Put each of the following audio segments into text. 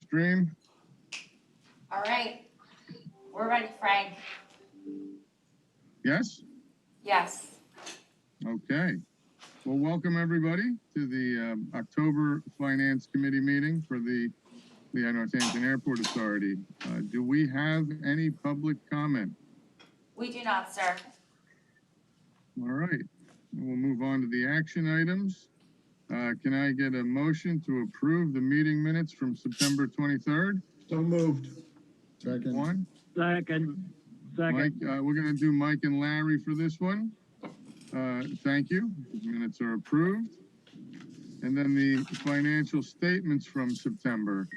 stream. All right, we're ready, Frank. Yes? Yes. Okay. Well, welcome everybody to the October Finance Committee meeting for the Northampton Airport Authority. Do we have any public comment? We do not, sir. All right. We'll move on to the action items. Can I get a motion to approve the meeting minutes from September 23rd? So moved. Second. One. Second. Mike, we're going to do Mike and Larry for this one. Thank you. The minutes are approved. And then the financial statements from September,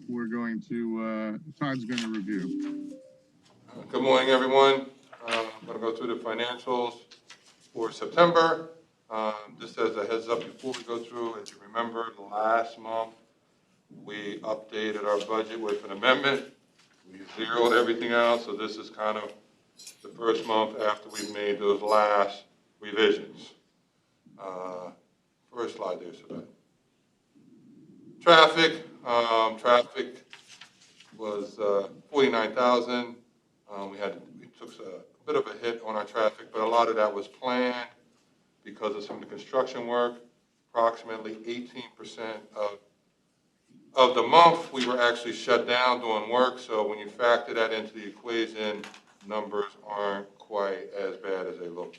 we're going to, Todd's going to review. Good morning, everyone. I'm going to go through the financials for September. Just as a heads up before we go through, as you remember, last month we updated our budget with an amendment. We zeroed everything out, so this is kind of the first month after we've made those last revisions. First slide there, so traffic was 49,000. We took a bit of a hit on our traffic, but a lot of that was planned because of some of the construction work. Approximately 18% of the month we were actually shut down doing work. So when you factor that into the equation, numbers aren't quite as bad as they look.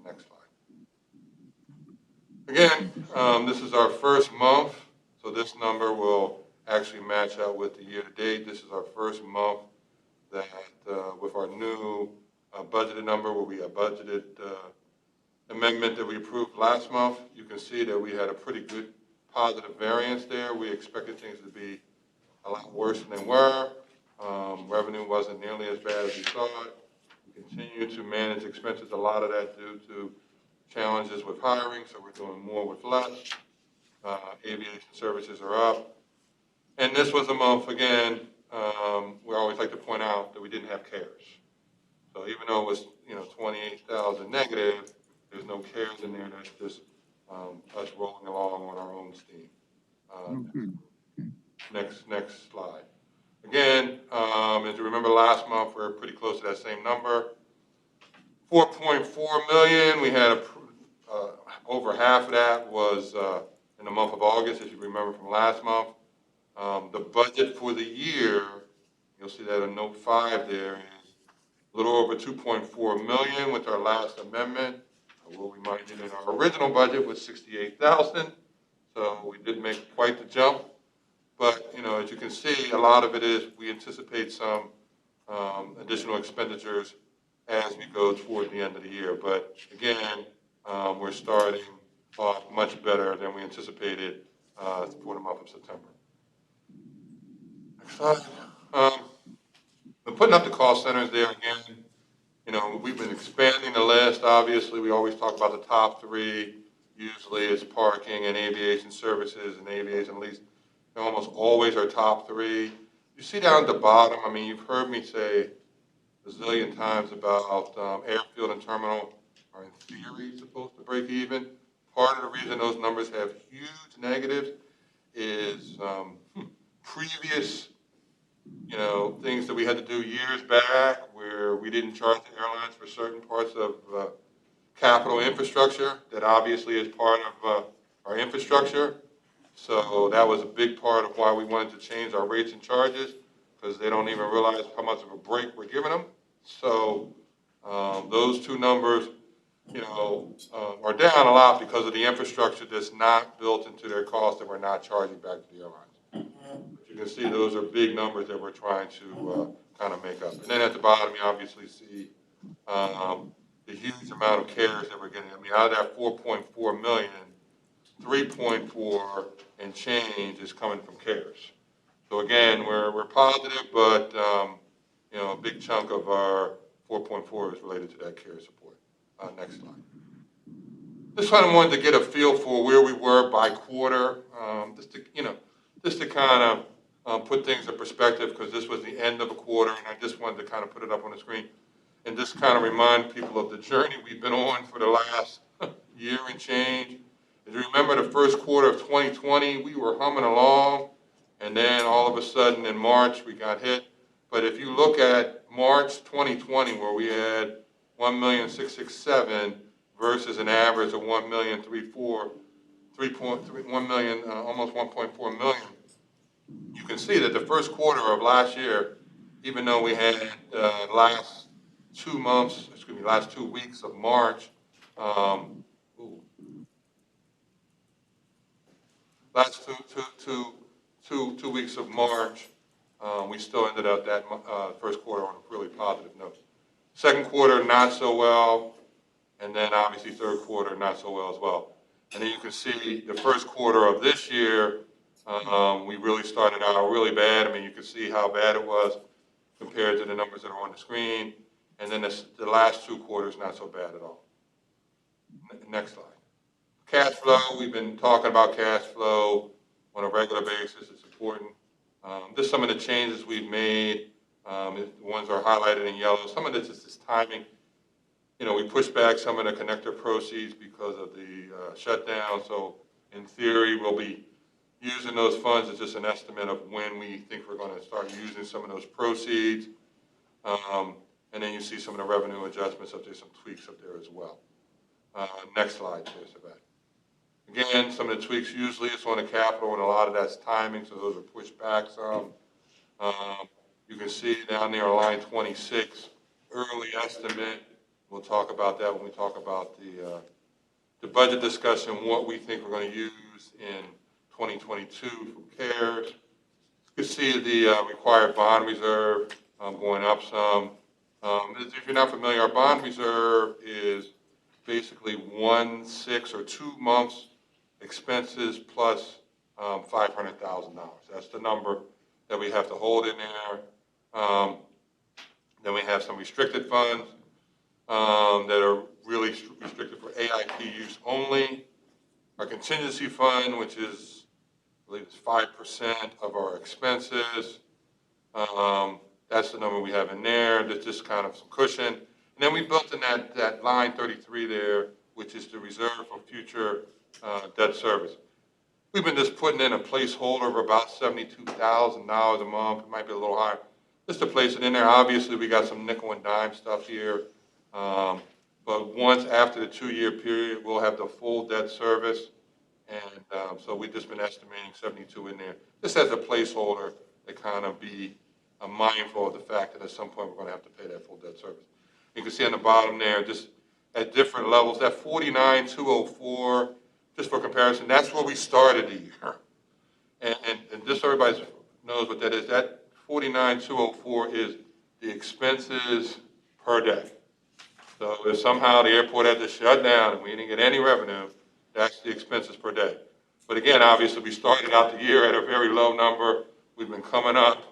Next slide. Again, this is our first month, so this number will actually match out with the year-to-date. This is our first month that with our new budgeted number, where we have budgeted amendment that we approved last month. You can see that we had a pretty good positive variance there. We expected things to be a lot worse than they were. Revenue wasn't nearly as bad as we thought. We continue to manage expenses, a lot of that due to challenges with hiring, so we're doing more with less. Aviation services are up. And this was a month, again, we always like to point out that we didn't have cares. So even though it was, 28,000 negative, there's no cares in there. That's just us rolling along on our own steam. Next slide. Again, as you remember last month, we were pretty close to that same number. 4.4 million. We had over half of that was in the month of August, as you remember from last month. The budget for the year, you'll see that in note 5 there, is a little over 2.4 million with our last amendment. I will remind you that our original budget was 68,000, so we did make quite the jump. But as you can see, a lot of it is we anticipate some additional expenditures as we go toward the end of the year. But again, we're starting off much better than we anticipated for the month of September. Next slide. We're putting up the cost centers there again. We've been expanding the list. Obviously, we always talk about the top 3. Usually it's parking and aviation services, and aviation lease. They're almost always our top 3. You see down at the bottom, you've heard me say a zillion times about airfield and terminal are in theory supposed to break even. Part of the reason those numbers have huge negatives is previous things that we had to do years back where we didn't charge the airlines for certain parts of capital infrastructure that obviously is part of our infrastructure. So that was a big part of why we wanted to change our rates and charges, because they don't even realize how much of a break we're giving them. So those two numbers, are down a lot because of the infrastructure that's not built into their costs that we're not charging back to the airlines. You can see those are big numbers that we're trying to kind of make up. And then at the bottom, you obviously see the huge amount of cares that we're getting. Out of that 4.4 million, 3.4 and change is coming from cares. So again, we're positive, but a big chunk of our 4.4 is related to that care support. Next slide. This one I wanted to get a feel for where we were by quarter, just to kind of put things in perspective, because this was the end of a quarter, and I just wanted to kind of put it up on the screen and just kind of remind people of the journey we've been on for the last year and change. If you remember the first quarter of 2020, we were humming along. And then all of a sudden in March, we got hit. But if you look at March 2020, where we had 1,667,000 versus an average of 1,034,000, 3.3, 1 million, almost 1.4 million, you can see that the first quarter of last year, even though we had last 2 months, excuse me, last 2 weeks of March, last two weeks of March, we still ended up that first quarter on a really positive note. Second quarter, not so well, and then obviously third quarter, not so well as well. And then you can see the first quarter of this year, we really started out really bad. I mean, you can see how bad it was compared to the numbers that are on the screen. And then the last 2 quarters, not so bad at all. Next slide. Cash flow, we've been talking about cash flow on a regular basis. It's important. Just some of the changes we've made. The ones are highlighted in yellow. Some of this is just timing. You know, we pushed back some of the connector proceeds because of the shutdown. So in theory, we'll be using those funds. It's just an estimate of when we think we're going to start using some of those proceeds. And then you see some of the revenue adjustments up there, some tweaks up there as well. Next slide, please, Sebastian. Again, some of the tweaks, usually it's on the capital, and a lot of that's timing, so those are pushed back some. You can see down there on line 26, early estimate. We'll talk about that when we talk about the budget discussion, what we think we're going to use in 2022 from CARES. You can see the required bond reserve going up some. If you're not familiar, our bond reserve is basically 1/6 or 2 months expenses plus $500,000. That's the number that we have to hold in there. Then we have some restricted funds that are really restricted for AIP use only. Our contingency fund, which is, I believe it's 5% of our expenses. That's the number we have in there. There's just kind of some cushion. And then we built in that line 33 there, which is the reserve for future debt service. We've been just putting in a placeholder of about $72,000 a month. It might be a little higher. Just to place it in there. Obviously, we got some nickel and dime stuff here. But once after the 2-year period, we'll have the full debt service. And so we've just been estimating 72 in there. Just as a placeholder to kind of be mindful of the fact that at some point we're going to have to pay that full debt service. You can see on the bottom there, just at different levels, that 49,204, just for comparison, that's where we started the year. And just so everybody knows what that is, that 49,204 is the expenses per day. So if somehow the airport had to shut down and we didn't get any revenue, that's the expenses per day. But again, obviously, we started out the year at a very low number. We've been coming up.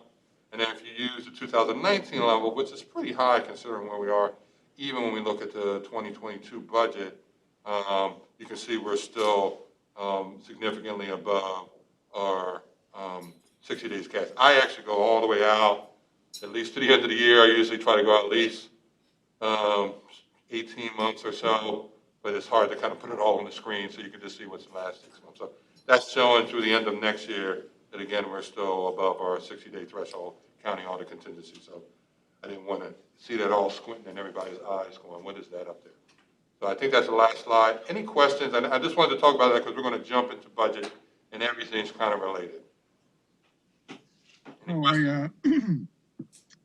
And then if you use the 2019 level, which is pretty high considering where we are, even when we look at the 2022 budget, you can see we're still significantly above our 60 days cash. I actually go all the way out, at least to the end of the year. I usually try to go out at least 18 months or so, but it's hard to kind of put it all on the screen so you can just see what's the last 6 months. So that's showing through the end of next year that, again, we're still above our 60-day threshold, counting all the contingencies. So I didn't want to see that all squinting in everybody's eyes going, what is that up there? So I think that's the last slide. Any questions? And I just wanted to talk about that because we're going to jump into budget and everything's kind of related.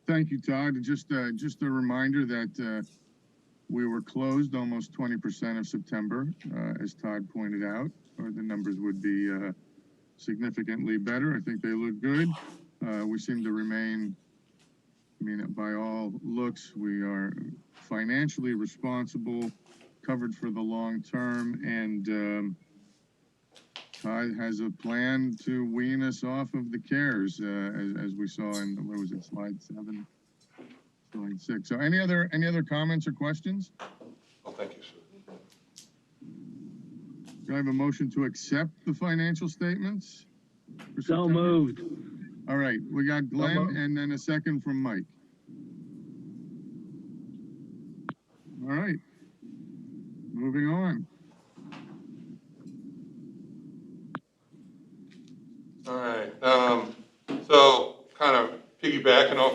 Thank you, Todd. Just a reminder that we were closed almost 20% of September, as Todd pointed out, or the numbers would be significantly better. I think they look good. We seem to remain, I mean, by all looks, we are financially responsible, covered for the long term, and Todd has a plan to wean us off of the CARES, as we saw in, what was it, slide 7, slide 6. So any other comments or questions? Oh, thank you, sir. Do I have a motion to accept the financial statements? So moved. All right, we got Glenn and then a second from Mike. All right, moving on. All right.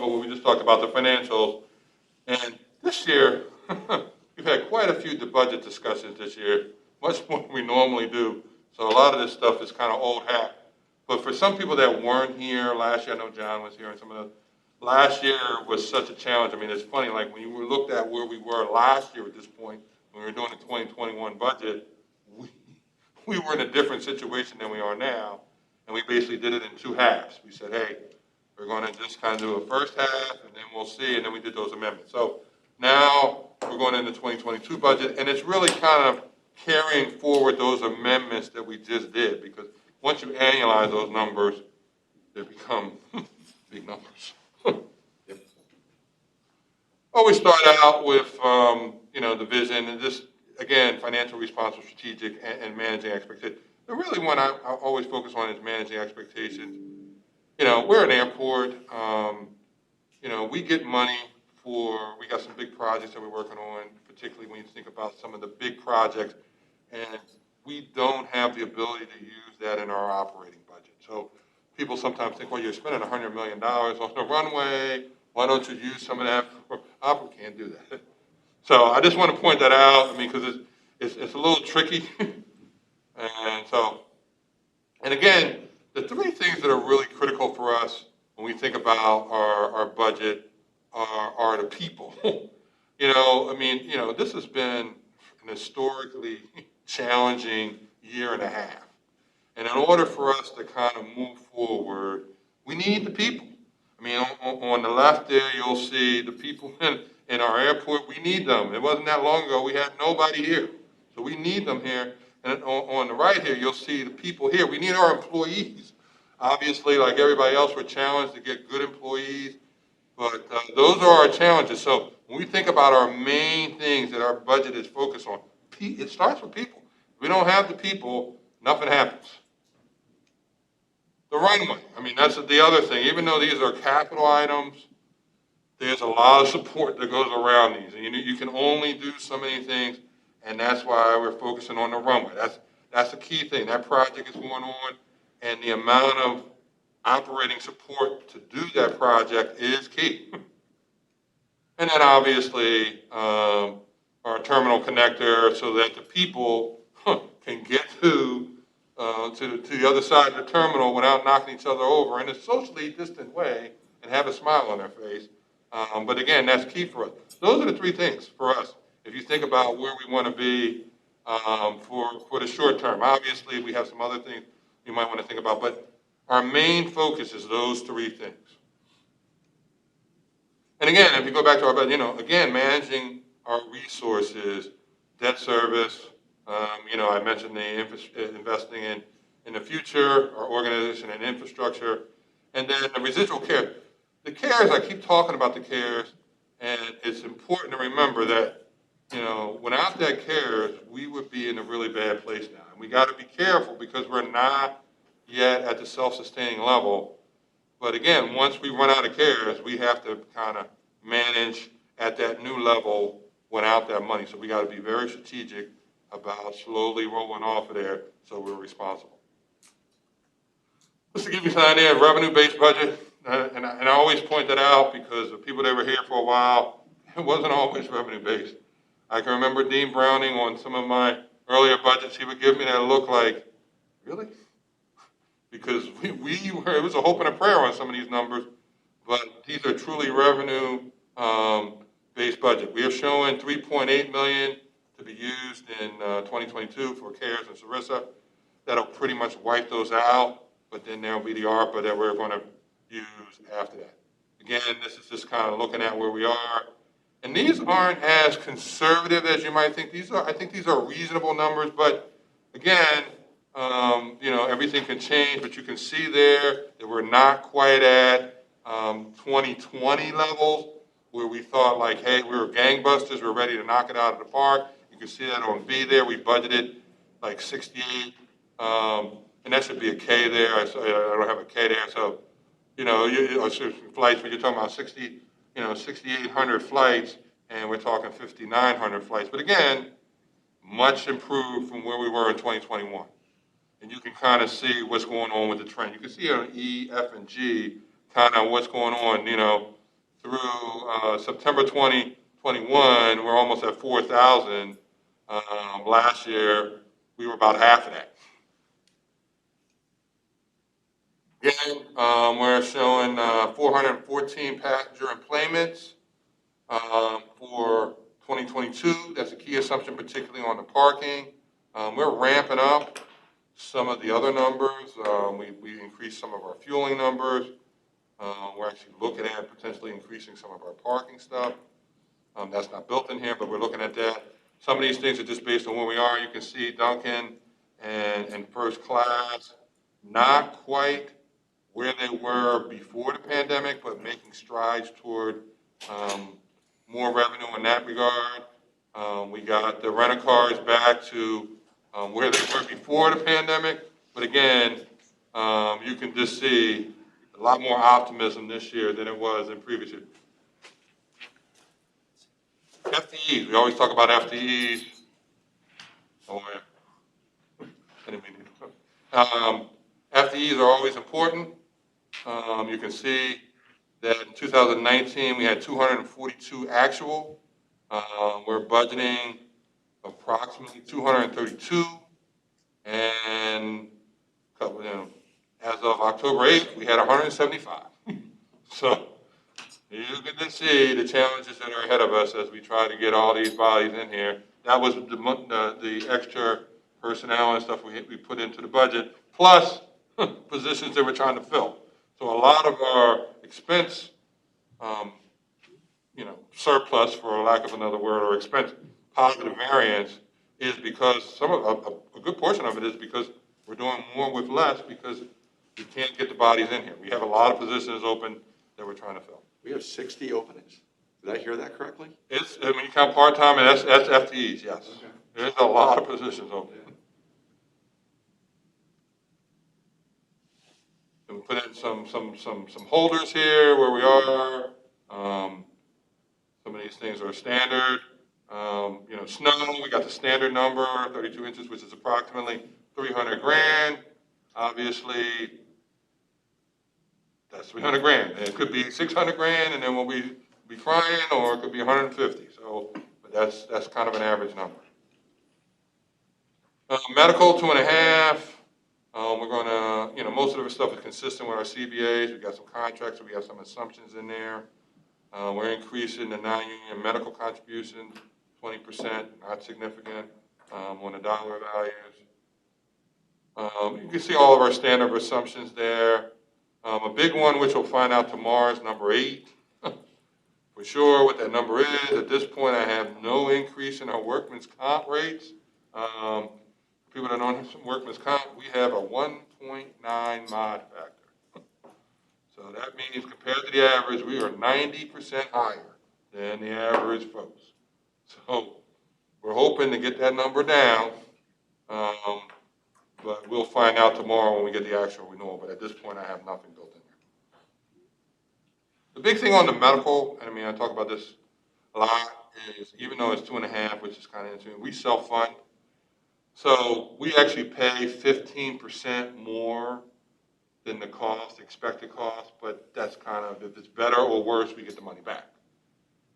of what we just talked about, the financials. And this year, we've had quite a few budget discussions this year, much more than we normally do. So a lot of this stuff is kind of old hat. But for some people that weren't here last year, I know John was here, and some of the, last year was such a challenge. I mean, it's funny, like when you looked at where we were last year at this point, when we were doing the 2021 budget, we were in a different situation than we are now. And we basically did it in two halves. We said, hey, we're going to just kind of do a first half, and then we'll see, and then we did those amendments. So now we're going into 2022 budget, and it's really kind of carrying forward those amendments that we just did, because once you annualize those numbers, they become big numbers. Yep. Always start out with, the vision, and just, again, financial, responsible, strategic, and managing expectations. The really one I always focus on is managing expectations. We're an airport. We get money we got some big projects that we're working on, particularly when you think about some of the big projects, and we don't have the ability to use that in our operating budget. So people sometimes think, well, you're spending $100 million on the runway. Why don't you use some of that for we can't do that. So I just want to point that out, because it's a little tricky. And again, the three things that are really critical for us when we think about our budget are the people. This has been an historically challenging year and a half. And in order for us to kind of move forward, we need the people. On the left there, you'll see the people in our airport. We need them. It wasn't that long ago. We had nobody here. So we need them here. And on the right here, you'll see the people here. We need our employees. Obviously, like everybody else, we're challenged to get good employees. But those are our challenges. So when we think about our main things that our budget is focused on, it starts with people. If we don't have the people, nothing happens. The runway, that's the other thing. Even though these are capital items, there's a lot of support that goes around these. And you can only do so many things, and that's why we're focusing on the runway. That's the key thing. That project is going on, and the amount of operating support to do that project is key. And then obviously our terminal connector, so that the people can get to the other side of the terminal without knocking each other over in a socially distant way and have a smile on their face. But again, that's key for us. Those are the three things for us. If you think about where we want to be for the short term, obviously we have some other things you might want to think about, but our main focus is those three things. And again, if you go back to our budget, again, managing our resources, debt service, I mentioned the investing in the future, our organization and infrastructure, and then the residual care. The CARES, I keep talking about the CARES, and it's important to remember that, without that CARES, we would be in a really bad place now. And we got to be careful because we're not yet at the self-sustaining level. But again, once we run out of CARES, we have to kind of manage at that new level without that money. So we got to be very strategic about slowly rolling off of there so we're responsible. Just to give you some idea of revenue-based budget, and I always point that out because the people that were here for a while, it wasn't always revenue-based. I can remember Dean Browning on some of my earlier budgets, he would give me that look like, really? Because it was a hope and a prayer on some of these numbers, but these are truly revenue-based budget. We are showing $3.8 million to be used in 2022 for CARES and Sarissa. That'll pretty much wipe those out, but then there'll be the ARPA that we're going to use after that. Again, this is just kind of looking at where we are. And these aren't as conservative as you might think. I think these are reasonable numbers, but again, everything can change, but you can see there that we're not quite at 2020 levels where we thought like, hey, we were gangbusters, we're ready to knock it out of the park. You can see that on B there, we budgeted like 68, and that should be a K there. I don't have a K there, so, flights, when you're talking about 6,800 flights, and we're talking 5,900 flights. But again, much improved from where we were in 2021. And you can kind of see what's going on with the trend. You can see on E, F, and G, kind of what's going on, through September 2021, we're almost at 4,000. Last year, we were about half of that. Again, we're showing 414 passenger employments for 2022. That's a key assumption, particularly on the parking. We're ramping up some of the other numbers. We increased some of our fueling numbers. We're actually looking at potentially increasing some of our parking stuff. That's not built in here, but we're looking at that. Some of these things are just based on where we are. You can see Duncan and first class, not quite where they were before the pandemic, but making strides toward more revenue in that regard. We got the rental cars back to where they were before the pandemic, but again, you can just see a lot more optimism this year than it was in previous years. FTEs, we always talk about FTEs. Oh, yeah. I didn't mean to. FTEs are always important. You can see that in 2019, we had 242 actual. We're budgeting approximately 232. And as of October 8th, we had 175. So you can just see the challenges that are ahead of us as we try to get all these bodies in here. That was the extra personnel and stuff we put into the budget, plus positions that we're trying to fill. So a lot of our expense, surplus, for lack of another word, or expense positive variance is because a good portion of it is because we're doing more with less because we can't get the bodies in here. We have a lot of positions open that we're trying to fill. We have 60 openings. Did I hear that correctly? When you count part-time, and that's FTEs, yes. Okay. There's a lot of positions open. And we put in some holders here where we are. Some of these things are standard. Snow, we got the standard number, 32 inches, which is approximately 300 grand. Obviously, that's 300 grand. And it could be 600 grand, and then we'll be crying, or it could be 150. So, but that's kind of an average number. Medical, 2.5. We're going to, most of the stuff is consistent with our CBAs. We got some contracts, so we have some assumptions in there. We're increasing the non-union medical contribution 20%, not significant on the dollar values. You can see all of our standard assumptions there. A big one, which we'll find out tomorrow, is number 8. For sure what that number is. At this point, I have no increase in our workman's comp rates. People that don't have some workman's comp, we have a 1.9 mod factor. So that means compared to the average, we are 90% higher than the average folks. So we're hoping to get that number down, but we'll find out tomorrow when we get the actual renewal. But at this point, I have nothing built in there. The big thing on the medical, and I talk about this a lot, is even though it's 2.5, which is kind of interesting, we self-fund. So we actually pay 15% more than the expected cost, but that's kind of, if it's better or worse, we get the money back.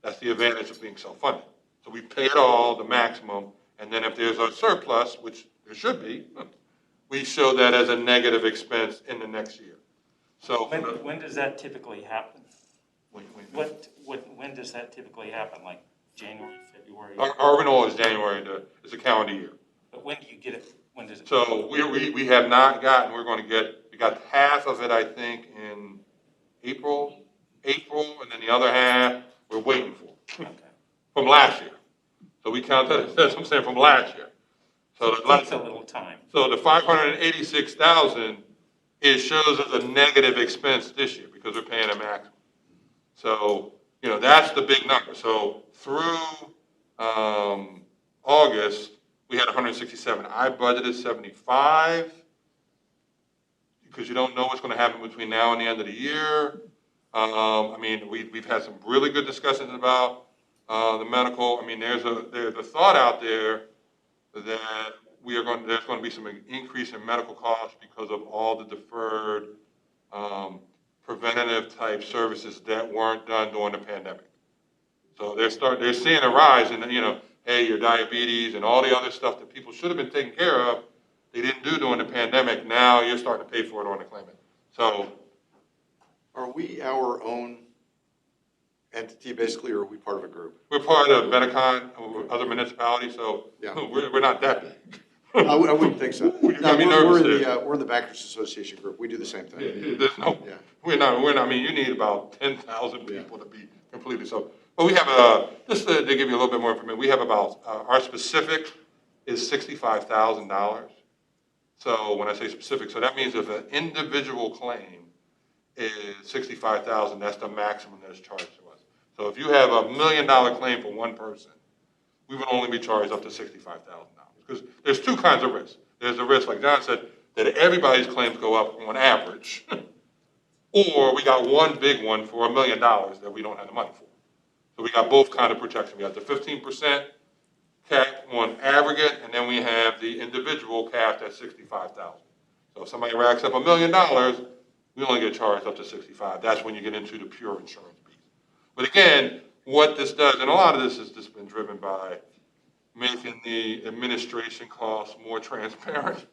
That's the advantage of being self-funded. So we pay it all, the maximum, and then if there's a surplus, which there should be, we show that as a negative expense in the next year. So when does that typically happen? When does that typically happen? Like January, February? our renewal is January. It's a calendar year. But when do you get it? When does it? So we have not gotten. We're going to get. We got half of it, I think, in April, and then the other half we're waiting for from last year. So we counted. That's what I'm saying, from last year. So it takes a little time. So the 586,000 shows as a negative expense this year because we're paying a maximum. So that's the big number. So through August, we had 167. I budgeted 75 because you don't know what's going to happen between now and the end of the year. We've had some really good discussions about the medical. There's a thought out there that there's going to be some increase in medical costs because of all the deferred preventative type services that weren't done during the pandemic. So they're seeing a rise in, hey, your diabetes and all the other stuff that people should have been taking care of, they didn't do during the pandemic. Now you're starting to pay for it on the claimant. So Are we our own entity basically, or are we part of a group? we're part of Medicon, other municipalities, so Yeah. we're not that big. I wouldn't think so. You No, got me we're nervous we're in the Bankers Association group. We do the same thing. There's no, Yeah. we're not, I mean, you need about 10,000 Yeah. people to be completely, so. But we have, just to give you a little bit more information, we have about, our specific is $65,000. So when I say specific, so that means if an individual claim is $65,000, that's the maximum that is charged to us. So if you have $1 million claim for one person, we would only be charged up to $65,000. Because there's two kinds of risks. There's the risk, like John said, that everybody's claims go up on average, or we got one big one for $1 million that we don't have the money for. So we got both kind of protection. We got the 15% cap on aggregate, and then we have the individual capped at $65,000. So if somebody racks up $1 million, we only get charged up to 65. That's when you get into the pure insurance piece. But again, what this does, and a lot of this has just been driven by making the administration costs more transparent,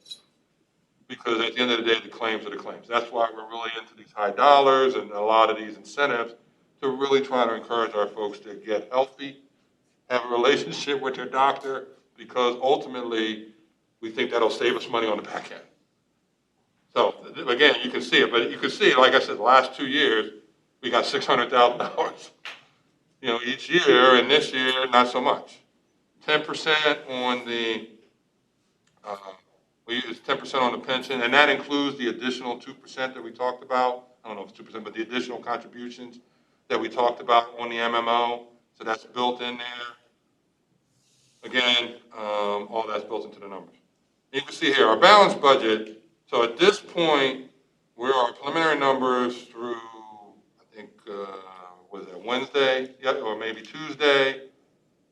because at the end of the day, the claims are the claims. That's why we're really into these high dollars and a lot of these incentives to really try to encourage our folks to get healthy, have a relationship with their doctor, because ultimately, we think that'll save us money on the back end. So again, you can see it, but you can see, like I said, the last 2 years, we got $600,000, each year, and this year, not so much. 10% on the, we use 10% on the pension, and that includes the additional 2% that we talked about. I don't know if it's 2%, but the additional contributions that we talked about on the MMO. So that's built in there. Again, all that's built into the numbers. You can see here our balanced budget. So at this point, we're our preliminary numbers through, I think, was it Wednesday? Yep, or maybe Tuesday,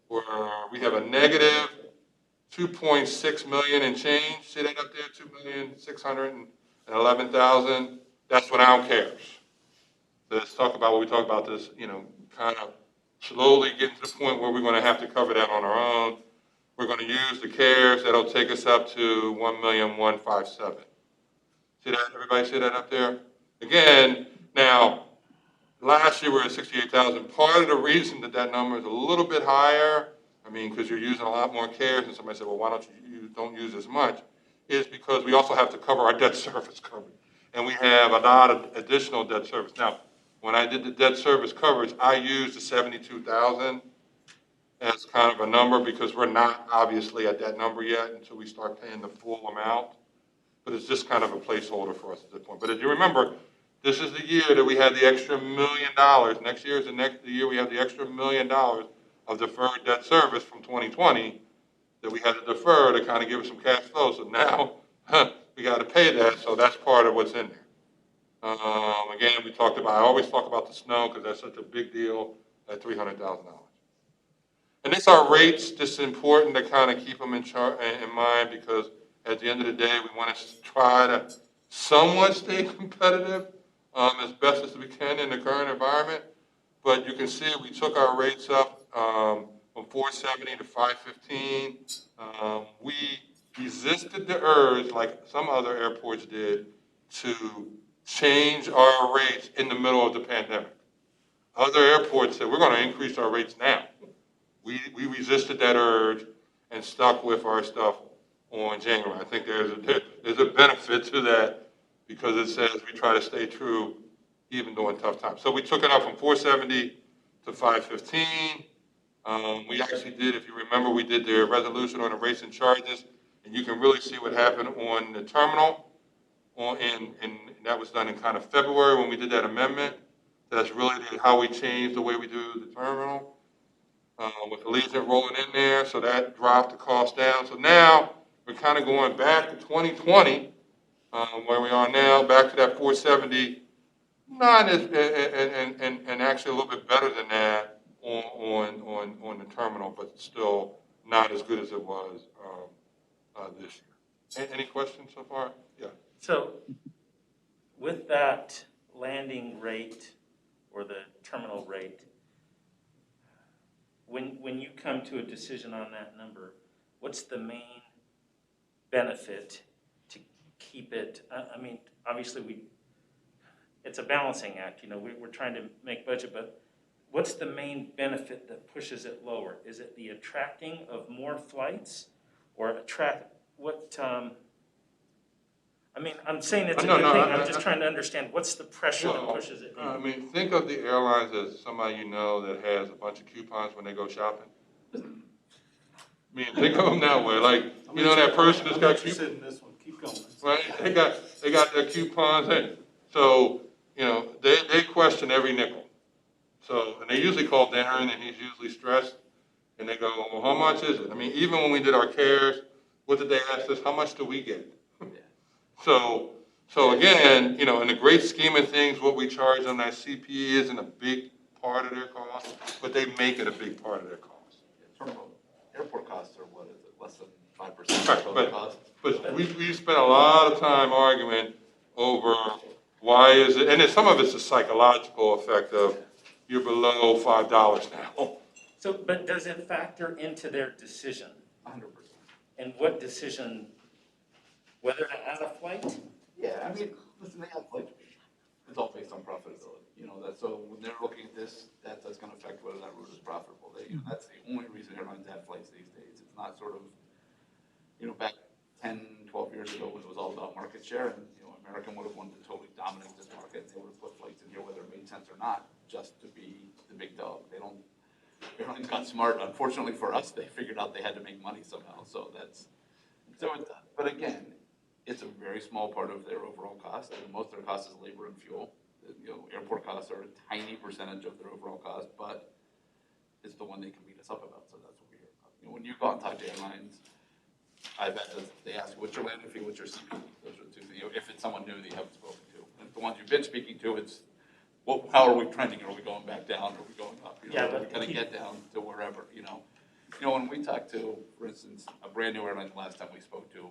where we have a negative 2.6 million and change. See that up there? 2,611,000. That's without cares. So let's talk about what we talk about this, kind of slowly getting to the point where we're going to have to cover that on our own. We're going to use the CARES. That'll take us up to 1,157,000. See that? Everybody see that up there? Again, now, last year we were at 68,000. Part of the reason that number is a little bit higher, because you're using a lot more CARES, and somebody said, well, why don't use as much, is because we also have to cover our debt service coverage. And we have a lot of additional debt service. Now, when I did the debt service coverage, I used the 72,000 as kind of a number, because we're not obviously at that number yet until we start paying the full amount. But it's just kind of a placeholder for us at this point. But if you remember, this is the year that we had the extra $1 million. Next year is the year we have the extra $1 million of deferred debt service from 2020 that we had to defer to kind of give us some cash flow. So now we got to pay that. So that's part of what's in there. Again, I always talk about the snow because that's such a big deal at $300,000. And these are rates. This is important to kind of keep them in mind, because at the end of the day, we want to try to somewhat stay competitive as best as we can in the current environment. But you can see we took our rates up from 470 to 515. We resisted the urge, like some other airports did, to change our rates in the middle of the pandemic. Other airports said, we're going to increase our rates now. We resisted that urge and stuck with our stuff on January. I think there's a benefit to that, because it says we try to stay true even during tough times. So we took it up from 470 to 515. We actually did, if you remember, we did the resolution on the rates and charges, and you can really see what happened on the terminal. And that was done in kind of February when we did that amendment. That's really how we changed the way we do the terminal. With Allegiant rolling in there, so that dropped the cost down. So now we're kind of going back to 2020, where we are now, back to that 470, not as, and actually a little bit better than that on the terminal, but still not as good as it was this year. Any questions so far? Yeah. So with that landing rate or the terminal rate, when you come to a decision on that number, what's the main benefit to keep it? I mean, obviously it's a balancing act, we're trying to make budget, but what's the main benefit that pushes it lower? Is it the attracting of more flights or I'm saying it's a No, good no, thing, I- I'm just trying to understand, what's the pressure that pushes it I in? mean, think of the airlines as somebody that has a bunch of coupons when they go shopping. I mean, think of them that way, like, that person that's got coupons. in this one, keep going. Right, they got their coupons, and so, they question every nickel. So, and they usually call Darren, and he's usually stressed, and they go, well, how much is it? I mean, even when we did our cares, what did they ask us, how much do we get? So again, in the great scheme of things, what we charge them, that CPE isn't a big part of their cost, but they make it a big part of their cost. Terminal airport costs are, what is it, less than 5% Right, of total but- cost? But we spent a lot of time arguing over why is it, and some of it's a psychological effect of you're below $5 now. So, but does it factor into their decision? 100%. And what decision, whether to add a flight? Yeah, I mean, listen, they have like, it's all based on profitability, so when they're looking at this, that's gonna affect whether that route is profitable. That's the only reason airlines have flights these days. It's not sort of, back 10, 12 years ago when it was all about market share and, American would have wanted to totally dominate this market. They would have put flights in here whether it made sense or not, just to be the big dog. Airlines got smart. Unfortunately for us, they figured out they had to make money somehow. But again, it's a very small part of their overall cost. And most of their cost is labor and fuel. Airport costs are a tiny percentage of their overall cost, but it's the one they can beat us up about. So that's what we hear about. When you go out and talk to airlines, I bet that they ask, what's your landing fee, what's your CPE? Those are the two things. If it's someone new that you haven't spoken to. And the ones you've been speaking to, it's, how are we trending? Are we going back down? Are we going up? Are we going to get down to wherever, when we talked to, for instance, a brand new airline the last time we spoke to,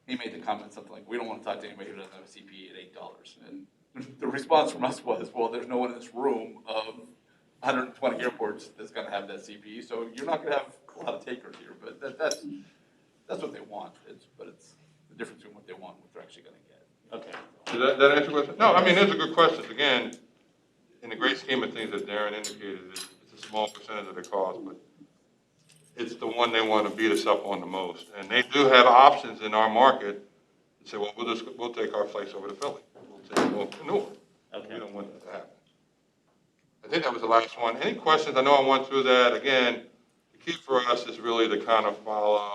he made the comment something like, we don't want to talk to anybody who doesn't have a CPE at $8. And the response from us was, well, there's no one in this room of 120 airports that's going to have that CPE, so you're not going to have a lot of takers here. But that's what they want. It's the difference between what they want and what they're actually going to get. Okay. Does that answer your question? No, I mean, those are good questions. Again, in the great scheme of things, as Darren indicated, it's a small percentage of the cost, but it's the one they want to beat us up on the most. And they do have options in our market to say, well, we'll take our flights over to Philly. We'll take Newark. Okay. We don't want that to happen. I think that was the last one. Any questions? I know I went through that. Again, the key for us is really to kind of follow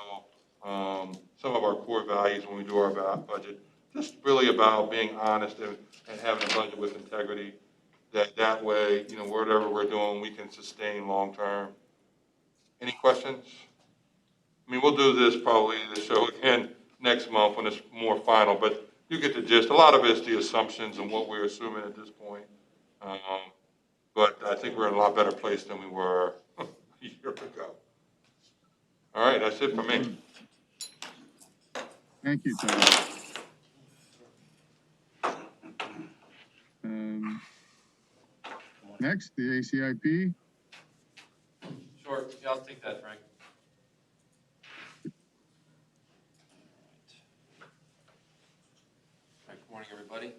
some of our core values when we do our budget. Just really about being honest and having a budget with integrity. That way, whatever we're doing, we can sustain long term. Any questions? I mean, we'll do this probably the show again next month when it's more final, but you get the gist. A lot of it's the assumptions and what we're assuming at this point. But I think we're in a lot better place than we were a year ago. All right, that's it for me. Thank you, Todd. Next, the ACIP. Sure, yeah, I'll take that, Frank. All right, good morning, everybody.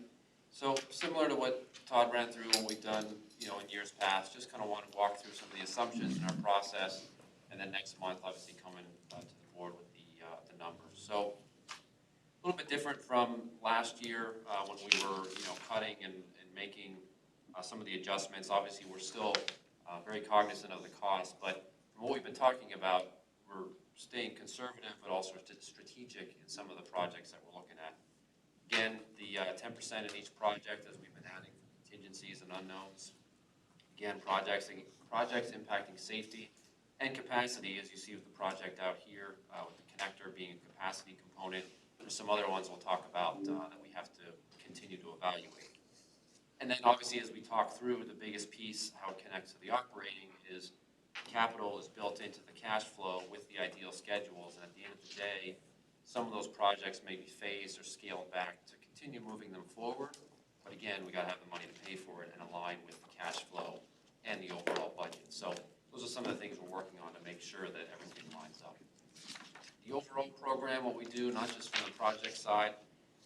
So similar to what Todd ran through and we've done, in years past, just kind of want to walk through some of the assumptions in our process, and then next month, obviously, coming to the board with the numbers. So a little bit different from last year when we were, cutting and making some of the adjustments. Obviously, we're still very cognizant of the cost, but from what we've been talking about, we're staying conservative, but also strategic in some of the projects that we're looking at. Again, the 10% in each project, as we've been adding contingencies and unknowns. Again, projects impacting safety and capacity, as you see with the project out here, with the connector being a capacity component. There's some other ones we'll talk about that we have to continue to evaluate. And then obviously, as we talk through, the biggest piece, how it connects to the operating, is capital is built into the cash flow with the ideal schedules. And at the end of the day, some of those projects may be phased or scaled back to continue moving them forward, But again, we gotta have the money to pay for it and align with the cash flow and the overall budget. So those are some of the things we're working on to make sure that everything lines up. The overall program, what we do, not just from the project side,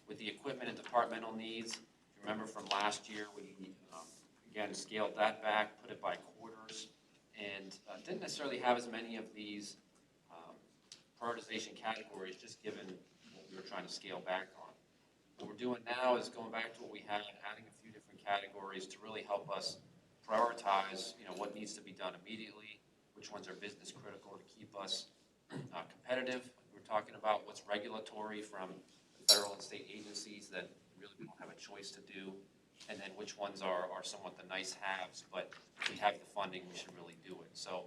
with the equipment and departmental needs. If you remember from last year, we, again, scaled that back, put it by quarters, and didn't necessarily have as many of these prioritization categories, just given what we were trying to scale back on. What we're doing now is going back to what we had, adding a few different categories to really help us prioritize, what needs to be done immediately, which ones are business critical to keep us competitive. We're talking about what's regulatory from federal and state agencies that really we don't have a choice to do, and then which ones are somewhat the nice haves, but if we have the funding, we should really do it. So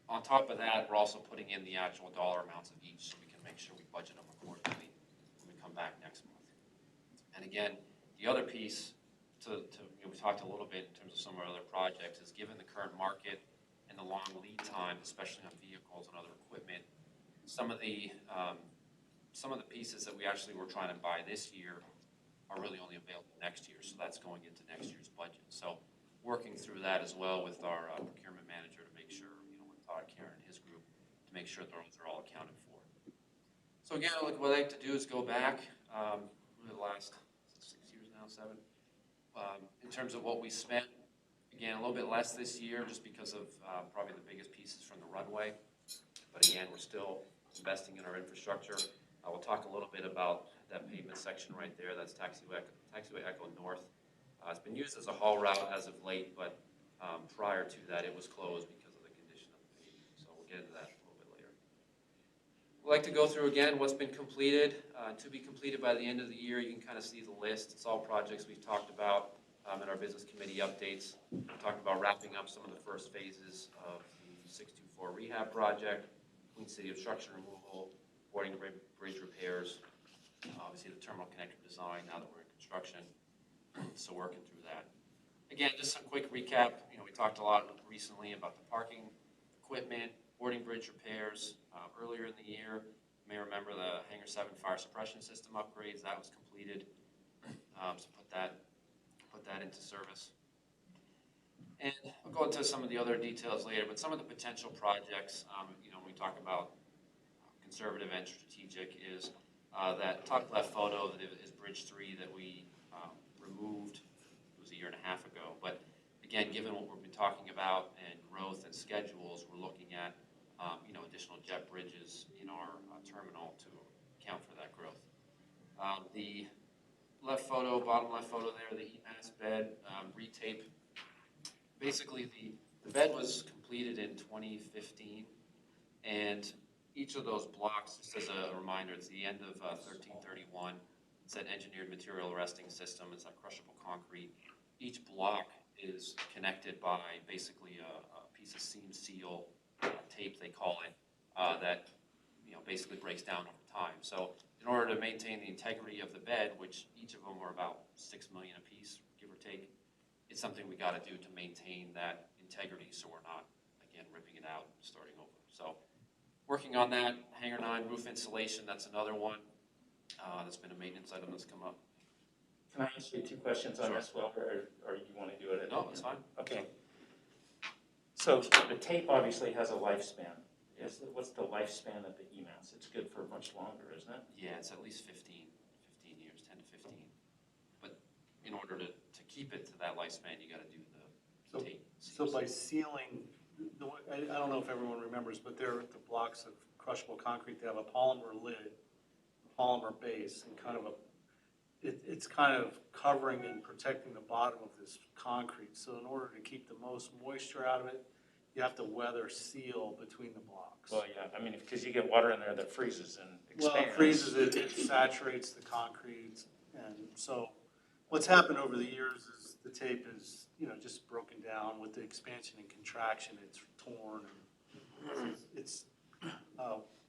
on top of that, we're also putting in the actual dollar amounts of each so we can make sure we budget them accordingly when we come back next month. And again, the other piece we talked a little bit in terms of some of our other projects is given the current market and the long lead time, especially on vehicles and other equipment, some of the pieces that we actually were trying to buy this year are really only available next year, so that's going into next year's budget. So working through that as well with our procurement manager to make sure, with Todd Karen and his group, to make sure those are all accounted for. So again, what I like to do is go back, really the last 6 years now, 7, in terms of what we spent. Again, a little bit less this year just because of probably the biggest pieces from the runway. But again, we're still investing in our infrastructure. We'll talk a little bit about that pavement section right there. That's Taxiway Echo North. It's been used as a haul route as of late, but prior to that, it was closed because of the condition of the pavement. So we'll get into that a little bit later. We'd like to go through again what's been completed. To be completed by the end of the year, you can kind of see the list. It's all projects we've talked about in our business committee updates. We talked about wrapping up some of the first phases of the 624 rehab project, Queen City obstruction removal, boarding bridge repairs, obviously the terminal connector design now that we're in construction, so working through that. Again, just some quick recap. We talked a lot recently about the parking equipment, boarding bridge repairs. Earlier in the year, you may remember the Hangar 7 fire suppression system upgrades. That was completed, so put that into service. And I'll go into some of the other details later, but some of the potential projects, when we talk about conservative and strategic, is that top left photo that is Bridge 3 that we removed. It was 1.5 years ago. But again, given what we've been talking about and growth and schedules, we're looking at additional jet bridges in our terminal to account for that growth. The left photo, bottom left photo there, the EMAS bed retape. Basically, the bed was completed in 2015, and each of those blocks, just as a reminder, it's the end of 1331. It's that engineered material arresting system. It's that crushable concrete. Each block is connected by basically a piece of seam seal tape, they call it, that basically breaks down over time. So in order to maintain the integrity of the bed, which each of them are about $6 million a piece, give or take, it's something we got to do to maintain that integrity so we're not, again, ripping it out and starting over. So working on that. Hangar 9 roof insulation, that's another one. That's been a maintenance item that's come up. Can I ask you 2 questions on this, Will, or you want to do it? No, that's fine. Okay. So the tape obviously has a lifespan. What's the lifespan of the EMAS? It's good for much longer, isn't it? Yeah, it's at least 15 years, 10 to 15. But in order to keep it to that lifespan, you got to do the tape. So by sealing, I don't know if everyone remembers, but they're the blocks of crushable concrete. They have a polymer lid, a polymer base, and kind of it's kind of covering and protecting the bottom of this concrete. So in order to keep the most moisture out of it, you have to weather seal between the blocks. Well, yeah, I mean, because you get water in there that freezes and expands. Well, it freezes it, it saturates the concrete, and so what's happened over the years is the tape is, just broken down with the expansion and contraction. It's torn, and it's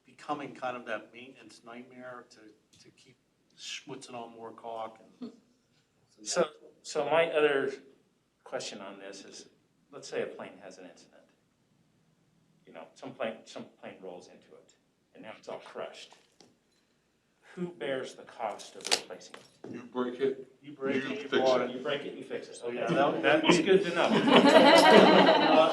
becoming kind of that maintenance nightmare to keep schwitzing on more caulk. And so my other question on this is, let's say a plane has an incident. Some plane rolls into it, and now it's all crushed. who bears the cost of replacing it? You break it, You break you it, you fix bought it. You break it, you fix it. Okay, Yeah, that's good to know.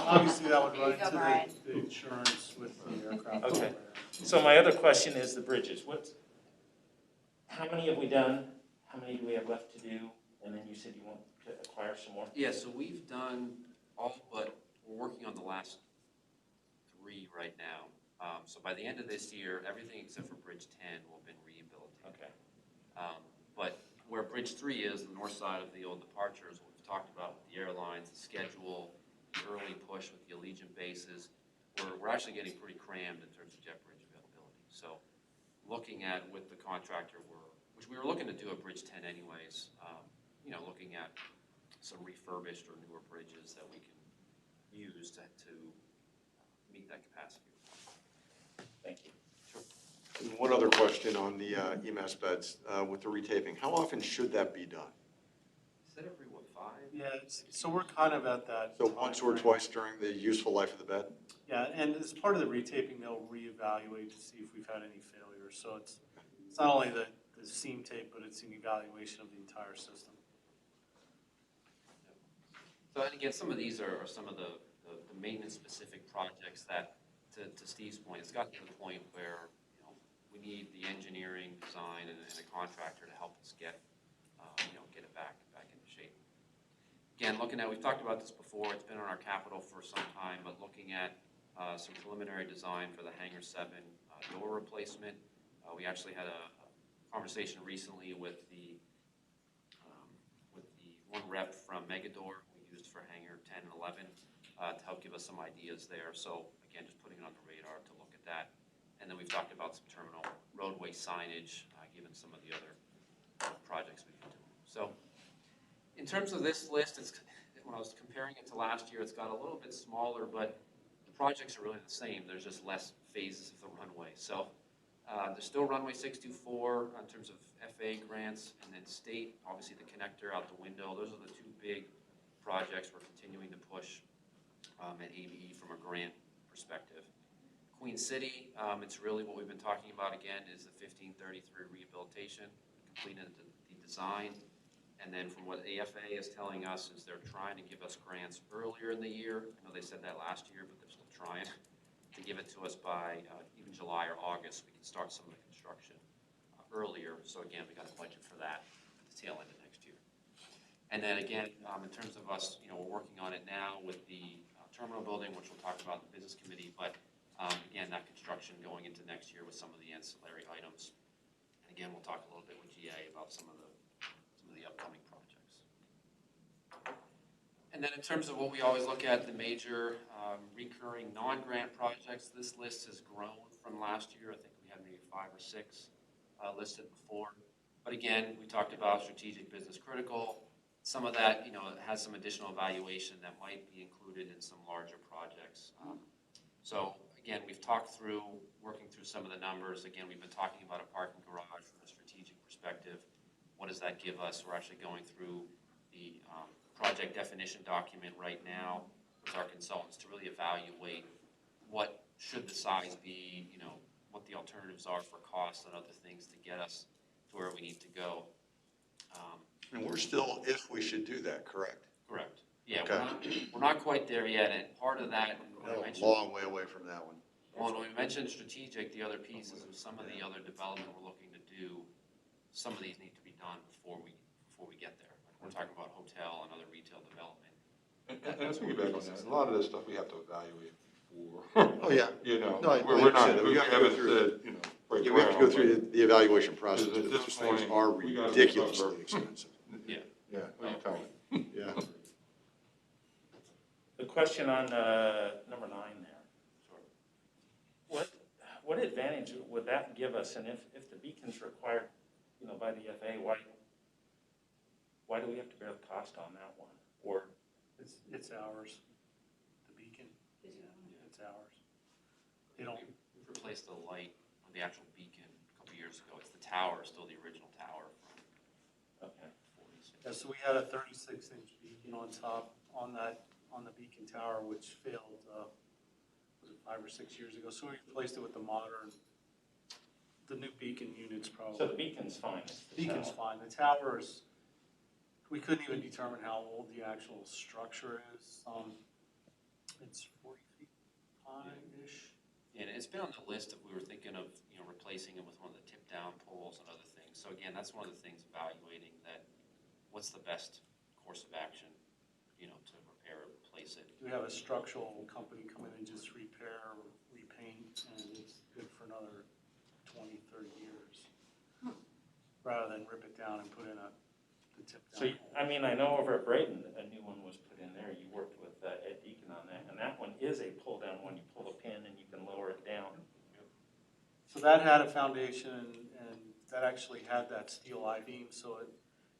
Obviously, that would There you run go, into Brian. the insurance with the aircraft. Okay. operator. So my other question is the bridges. How many have we done? How many do we have left to do? And then you said you want to acquire some more? Yeah, so we've done all, but we're working on the last 3 right now. So by the end of this year, everything except for Bridge 10 will have been rehabilitated. Okay. But where Bridge 3 is, the north side of the old departures, what we've talked about with the airlines, the schedule, the early push with the Allegiant bases, we're actually getting pretty crammed in terms of jet bridge availability. So looking at with the contractor, which we were looking to do at Bridge 10 anyways, looking at some refurbished or newer bridges that we can use to meet that capacity. Thank you. And one other question on the EMS beds with the retaping. How often should that be done? Is that every, 5? Yeah, so we're kind of at that. So once or timeframe. twice during the useful life of the bed? Yeah, and as part of the retaping, they'll reevaluate to see if we've had any failures. So it's not only the seam tape, but it's an evaluation of the entire system. So, and again, some of these are some of the maintenance-specific projects that, to Steve's point, it's gotten to the point where, we need the engineering, design, and a contractor to help us get it back into shape. Again, we've talked about this before, it's been on our capital for some time, but looking at some preliminary design for the Hangar 7 door replacement. We actually had a conversation recently with the one rep from Megador we used for Hangar 10 and 11 to help give us some ideas there. So again, just putting it on the radar to look at that. And then we've talked about some terminal roadway signage, given some of the other projects we've been doing. So in terms of this list, when I was comparing it to last year, it's got a little bit smaller, but the projects are really the same. There's just less phases of the runway. So there's still Runway 624 in terms of FA grants, and then state, obviously the connector out the window. Those are the 2 big projects we're continuing to push at ABE from a grant perspective. Queen City, it's really what we've been talking about again is the 1533 rehabilitation, completing the design. And then from what AFA is telling us is they're trying to give us grants earlier in the year. I know they said that last year, but they're still trying to give it to us by even July or August. We can start some of the construction earlier. So again, we got a budget for that at the tail end of next year. And then again, in terms of us, we're working on it now with the terminal building, which we'll talk about in the business committee. But again, that construction going into next year with some of the ancillary items. And again, we'll talk a little bit with GA about some of the upcoming projects. And then in terms of what we always look at, the major recurring non-grant projects, this list has grown from last year. I think we had maybe 5 or 6 listed before. But again, we talked about strategic business critical. Some of that, has some additional evaluation that might be included in some larger projects. So again, we've talked through, working through some of the numbers. Again, we've been talking about a parking garage from a strategic perspective. What does that give us? We're actually going through the project definition document right now with our consultants to really evaluate what should the size be, what the alternatives are for costs and other things to get us to where we need to go. And we're still, if we should do that, correct? Correct. Yeah, Okay. we're not quite there yet, and part of that, when I A mentioned, long way away from that one. well, when we mentioned strategic, the other piece is with some of the other development we're looking to do, some of these need to be done before we get there. Like we're talking about hotel and other retail development. And let's piggyback on that. A lot of this stuff we have to evaluate for. Oh, yeah. No, I We're not, understand that. we We have to go haven't through- said, break Yeah, we have to go ground, through the evaluation process, Because at but this those things point, are we gotta do ridiculously something. expensive. Yeah. Yeah, what are you telling me? Yeah. The question on number 9 there. What advantage would that give us? And if the beacon's required, by the FAA, why do we have to bear the cost on that one? Or It's ours. The beacon. It's ours. They don't. We've replaced the light on the actual beacon a couple years ago. It's the tower, still the original tower from okay. 46. Yeah, so we had a 36-inch beacon on top on the beacon tower, which failed, was it 5 or 6 years ago? So we replaced it with the modern the new beacon units probably. So the beacon's fine. It's the Beacon's tower. fine. The towers, we couldn't even determine how old the actual structure is. It's 40 feet high-ish. And it's been on the list if we were thinking of, replacing it with one of the tip-down poles and other things. So again, that's one of the things evaluating that, what's the best course of action, to repair or replace it. We have a structural company come in and just repair, repaint, and it's good for another 20, 30 years. Rather than rip it down and put in the tip-down. So, I know over at Brayton, a new one was put in there. You worked with Ed Deacon on that, and that one is a pull-down one. You pull a pin and you can lower it down. So that had a foundation, and that actually had that steel I-beam, so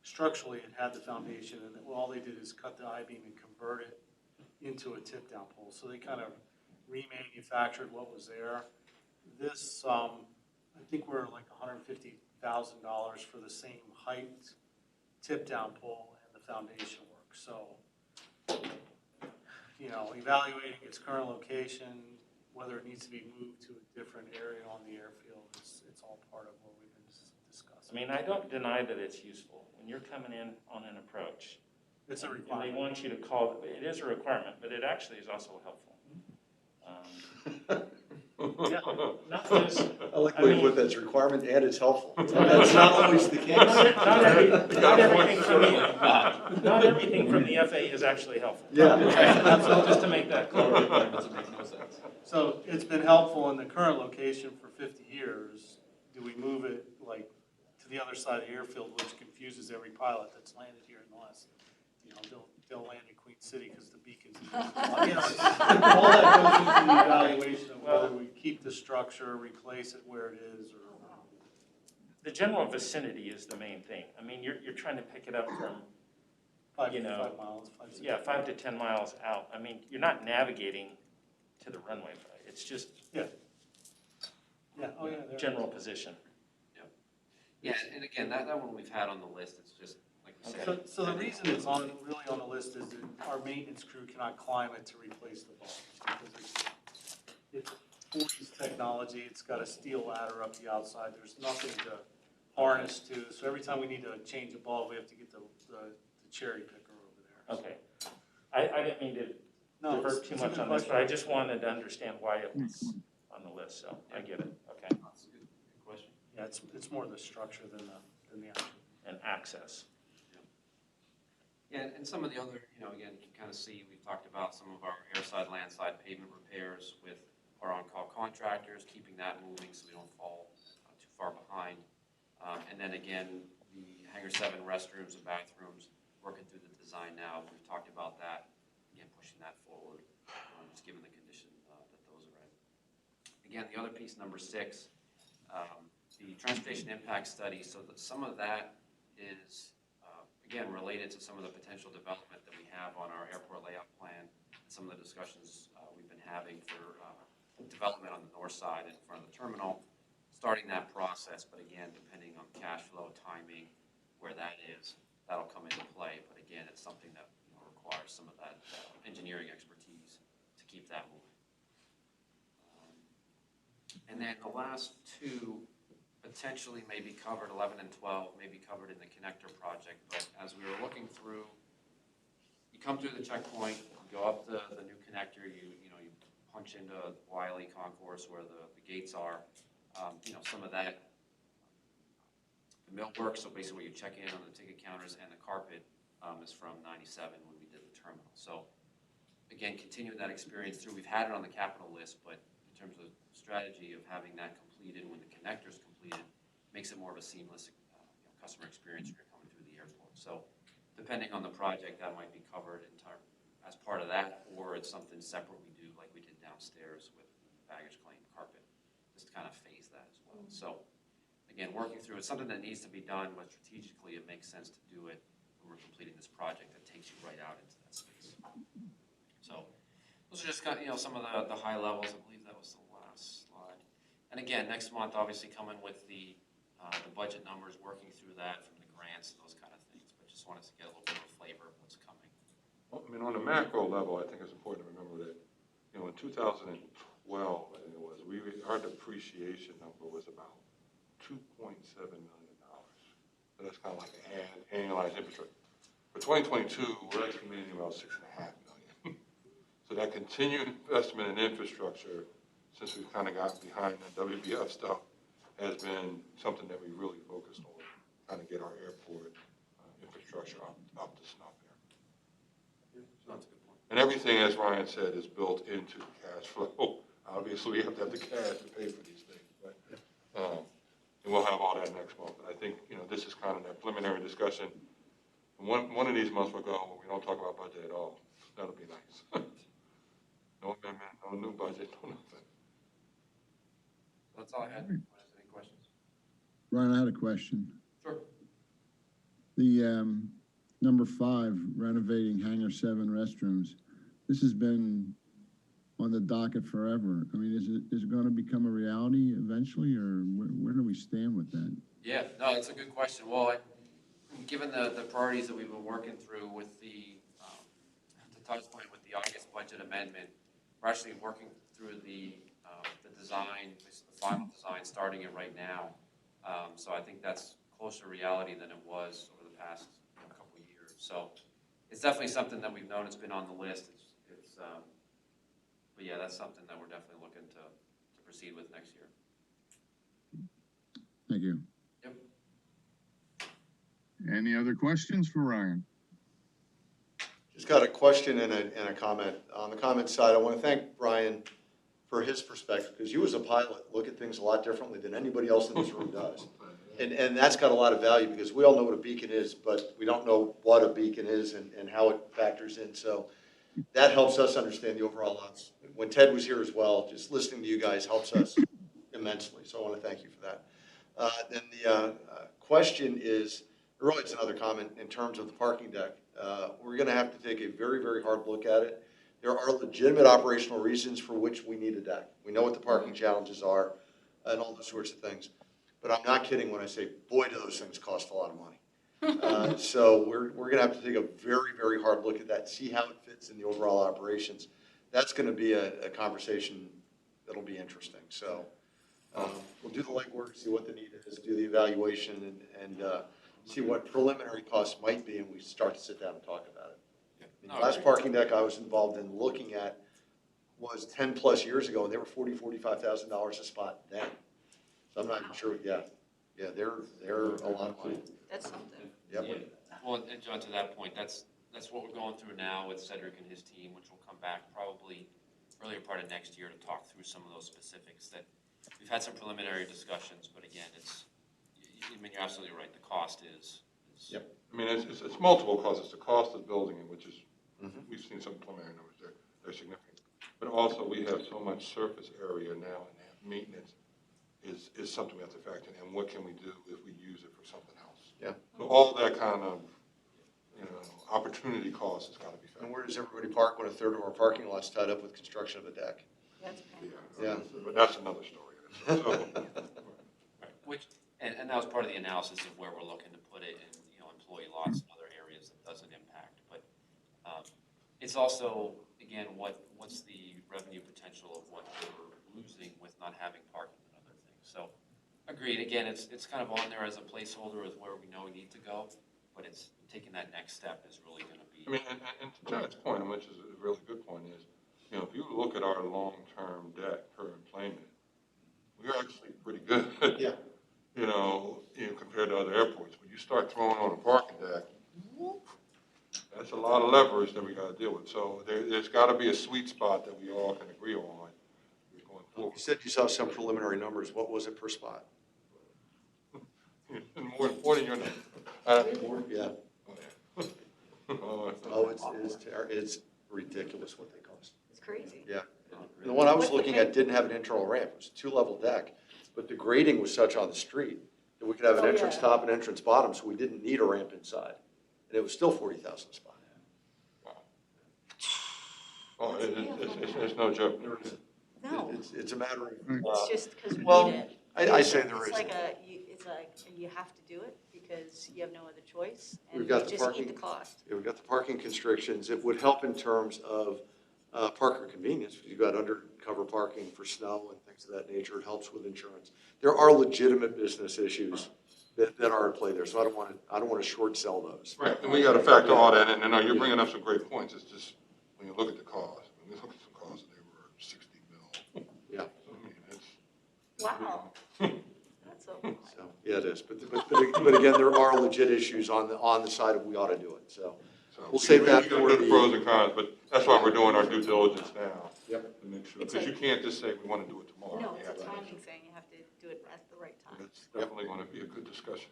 structurally it had the foundation, and all they did is cut the I-beam and convert it into a tip-down pole. So they kind of remanufactured what was there. This, I think we're like $150,000 for the same height tip-down pole and the foundation work. So, evaluating its current location, whether it needs to be moved to a different area on the airfield, it's all part of what we've been discussing. I don't deny that it's useful. When you're coming in on an approach, It's a and requirement. they want you to call, it is a requirement, but it actually is also helpful. Yeah, not because, I like the way you put that, it's a requirement and it's helpful. That's not always the case. not everything from the FAA is actually helpful. Yeah. So just to make that clear. Doesn't make no sense. So it's been helpful in the current location for 50 years. Do we move it to the other side of the airfield, which confuses every pilot that's landed here unless, they'll land in Queen City because the beacon's in all that goes into the evaluation of whether we keep the structure, replace it where it is, or. The general vicinity is the main thing. You're trying to pick it up from, 5 miles, 5, 6 5 to 10 miles out. You're not navigating to the runway. It's just Yeah. Yeah, oh yeah. there it general is. position. Yeah, and again, that one we've had on the list, it's just, like we said. So the reason it's really on the list is that our maintenance crew cannot climb it to replace the bulbs. Because it's 40s technology, it's got a steel ladder up the outside, there's nothing to harness to. So every time we need to change a bulb, we have to get the cherry picker over there. Okay. I didn't mean to No, divert too it's a much good on this, question. but I just wanted to understand why it was on the list, so I get it. Okay. That's a good question. Yeah, it's more the structure than the actual. And access. Yeah, and some of the other, again, you can kind of see, we've talked about some of our airside, landside pavement repairs with our on-call contractors, keeping that moving so we don't fall too far behind. And then again, the Hangar 7 restrooms and bathrooms, working through the design now. We've talked about that, again, pushing that forward, just given the condition that those are in. Again, the other piece, number 6, the transportation impact study. So some of that is, again, related to some of the potential development that we have on our airport layout plan, and some of the discussions we've been having for development on the north side in front of the terminal, starting that process, but again, depending on cash flow, timing, where that is, that'll come into play. But again, it's something that requires some of that engineering expertise to keep that moving. And then the last two potentially may be covered, 11 and 12, may be covered in the connector project. But as we were looking through, you come through the checkpoint, you go up the new connector, you punch into Wiley Concourse where the gates are. Some of that, the millwork, so basically you check in on the ticket counters, and the carpet is from 97 when we did the terminal. So again, continuing that experience through, we've had it on the capital list, but in terms of strategy of having that completed when the connector's completed, makes it more of a seamless customer experience when you're coming through the airport. So depending on the project, that might be covered as part of that, or it's something separate we do like we did downstairs with baggage claim carpet, just to kind of phase that as well. So again, working through, it's something that needs to be done, but strategically it makes sense to do it when we're completing this project that takes you right out into that space. So those are just kind of, some of the high levels. I believe that was the last slide. And again, next month, obviously coming with the budget numbers, working through that from the grants and those kind of things. But just wanted to get a little bit of a flavor of what's coming. Well, on a macro level, I think it's important to remember that, in 2012, I think it was, our depreciation number was about $2.7 million. So that's kind of like an annualized infrastructure. For 2022, we're estimating about $6.5 million. So that continued investment in infrastructure, since we've kind of gotten behind the WBF stuff, has been something that we really focused on, trying to get our airport infrastructure up to snuff there. That's a good point. And everything, as Ryan said, is built into the cash flow. Obviously, we have to have the cash to pay for these things, but, and we'll have all that next month. But I think, this is kind of that preliminary discussion. And one of these months will go where we don't talk about budget at all. That'll be nice. No amendment, no new budget, no nothing. That's all I had. Any questions? Ryan, I had a question. Sure. The number 5, renovating Hangar 7 restrooms. This has been on the docket forever. I mean, is it going to become a reality eventually, or where do we stand with that? Yeah, no, that's a good question. Well, given the priorities that we've been working through with the, to Todd's point, with the August budget amendment, we're actually working through the design, the final design, starting it right now. So I think that's closer to reality than it was over the past couple of years. So it's definitely something that we've known. It's been on the list. But yeah, that's something that we're definitely looking to proceed with next year. Thank you. Yep. Any other questions for Ryan? Just got a question and a comment. On the comment side, I want to thank Brian for his perspective, because you as a pilot look at things a lot differently than anybody else in this room does. And that's got a lot of value, because we all know what a beacon is, but we don't know what a beacon is and how it factors in. So that helps us understand the overall odds. When Ted was here as well, just listening to you guys helps us immensely. So I want to thank you for that. Then the question is, really it's another comment in terms of the parking deck. We're going to have to take a very, very hard look at it. There are legitimate operational reasons for which we need a deck. We know what the parking challenges are and all those sorts of things. But I'm not kidding when I say, boy, do those things cost a lot of money. So we're going to have to take a very, very hard look at that, see how it fits in the overall operations. That's going to be a conversation that'll be interesting. So we'll do the legwork, see what the need is, do the evaluation, and see what preliminary costs might be, and we start to sit down and talk about it. The last parking deck I was involved in looking at was 10 plus years ago, and they were $45,000 a spot then. So I'm not even sure. Yeah, they're a lot of money. That's something. Yep. Yeah. Well, and John, to that point, that's what we're going through now with Cedric and his team, which will come back probably earlier part of next year to talk through some of those specifics. That we've had some preliminary discussions, but again, you're absolutely right. The cost is. Yep. I mean, it's multiple costs. It's the cost of building it, which is, we've seen some preliminary numbers there. They're significant. But also, we have so much surface area now, and maintenance is something we have to factor in. And what can we do if we use it for something else? Yeah. So all that kind of, opportunity cost has got to be factored. And where does everybody park when a third of our parking lot's tied up with construction of a deck? That's painful. Yeah. But that's another story. So, Which, and that was part of the analysis of where we're looking to put it in, employee lots and other areas that doesn't impact. But it's also, again, what's the revenue potential of what we're losing with not having parking and other things. So agreed. Again, it's kind of on there as a placeholder as where we know we need to go, but it's taking that next step is really going to be. I mean, and to John's point, which is a really good point, is, if you look at our long-term debt per employment, we're actually pretty good. Yeah. Compared to other airports. When you start throwing on a parking deck, that's a lot of leverage that we got to deal with. So there's got to be a sweet spot that we all can agree on going forward. You said you saw some preliminary numbers. What was it per spot? More important, you're not. Yeah. It's ridiculous what they cost. It's crazy. Yeah. And the one I was looking at didn't have an internal ramp. It was a 2-level deck, but the grading was such on the street that we could have an entrance top and entrance bottom, so we didn't need a ramp inside. And it was still $40,000 a spot. Wow. Oh, it's no joke. No, It's a matter of. it's just because we well, need it. I say there It's is. like you have to do it because you have no other choice, and We've you got the just parking. eat the cost. Yeah, we've got the parking constrictions. It would help in terms of parker convenience. You've got under cover parking for snow and things of that nature. It helps with insurance. There are legitimate business issues that are at play there, so I don't want to short sell those. Right, and we got to factor all that in, and you're bringing up some great points, it's just, when you look at the cost, when we look at some costs, they were 60 mil. Yeah. I mean, it's. Wow. That's so high. So, yeah, it is. But again, there are legit issues on the side of we ought to do it, so. We'll save that for the the. pros and cons, but that's why we're doing our due diligence now. Yep. To make sure, It's because a- you can't just say, we want to do it tomorrow. No, You it's have a to have timing thing. You have to do it at the right time. It's definitely going to be a good discussion.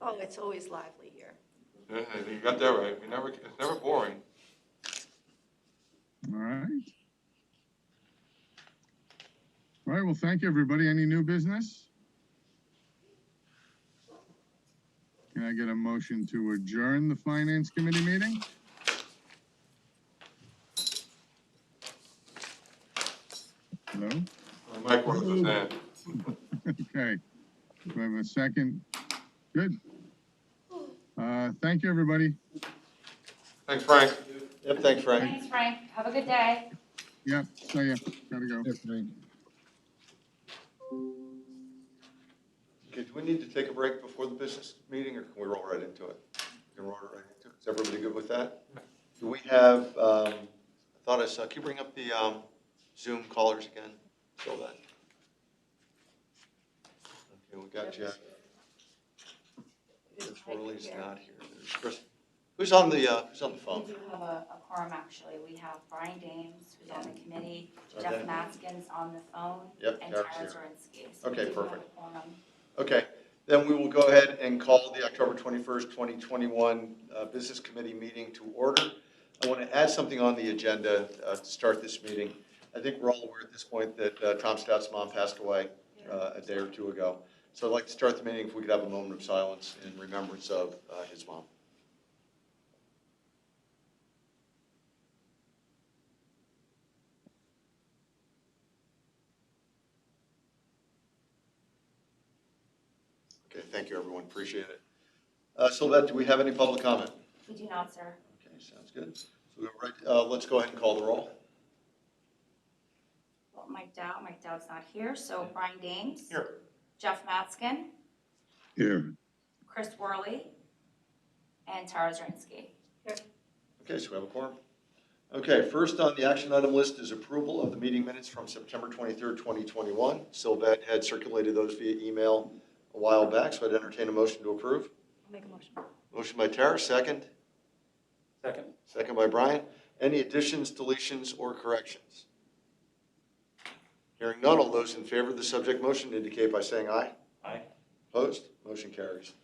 Oh, it's always lively here. Yeah, you got that right. It's never boring. All right. All right, well, thank you, everybody. Any new business? Can I get a motion to adjourn the Finance Committee meeting? Hello? Mike works with that. Okay. Do I have a second? Good. Thank you, everybody. Thanks, Frank. Yep, thanks, Frank. Thanks, Frank. Have a good day. Yeah, see ya. Gotta go. Yes, Frank. Okay, do we need to take a break before the business meeting, or can we roll right into it? Can we roll right into it? Is everybody good with that? Do we have, I thought I saw, can you bring up the Zoom callers again? Fill that. Okay, we got Jack. Chris Worley's not here. There's Chris. Who's on the phone? We do have a quorum, actually. We have Brian Dames, who's on the committee, Okay. Jeff Maskins on the phone, Yep, and Tara's Tara here. Zorinsky. So Okay, we do have a perfect. quorum. Okay, then we will go ahead and call the October 21st, 2021 Business Committee meeting to order. I want to add something on the agenda to start this meeting. I think we're all aware at this point that Tom Stout's mom passed away a day or two ago. So I'd like to start the meeting if we could have a moment of silence in remembrance of his mom. Okay, thank you, everyone. Appreciate it. Sylvette, do we have any public comment? We do not, sir. Okay, sounds good. So we're right, let's go ahead and call the roll. Well, Mike Dowd's not here, so Brian Dames. Here. Jeff Maskin, Here. Chris Worley, and Tara Zorinsky. Okay, so we have a quorum. Okay, first on the action item list is approval of the meeting minutes from September 23rd, 2021. Sylvette had circulated those via email a while back, so I'd entertain a motion to approve. I'll make a motion. Motion by Tara, second. Second. Second by Brian. Any additions, deletions, or corrections? Hearing none, all those in favor of the subject motion indicate by saying aye. Aye. Opposed? Motion carries.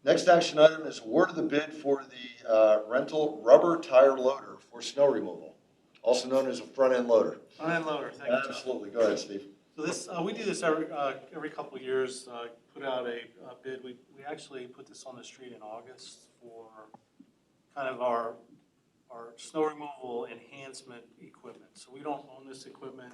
Next action item is award of the bid for the rental rubber tire loader for snow removal, also known as a front-end loader. Front-end loader, thank you, Tom. Absolutely. Go ahead, Steve. So this, we do this every couple of years, put out a bid. We actually put this on the street in August for kind of our snow removal enhancement equipment. So we don't own this equipment.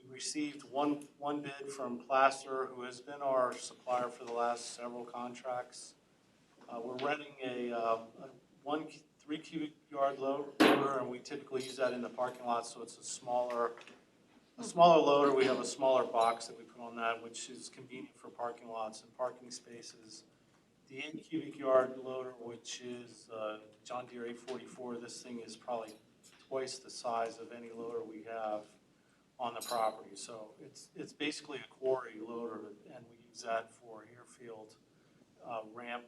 We received one bid from Placer, who has been our supplier for the last several contracts. We're renting a 3 cubic yard loader, and we typically use that in the parking lot, so it's a smaller loader. We have a smaller box that we put on that, which is convenient for parking lots and parking spaces. The 8 cubic yard loader, which is John Deere 844, this thing is probably twice the size of any loader we have on the property. So it's basically a quarry loader, and we use that for airfield ramp.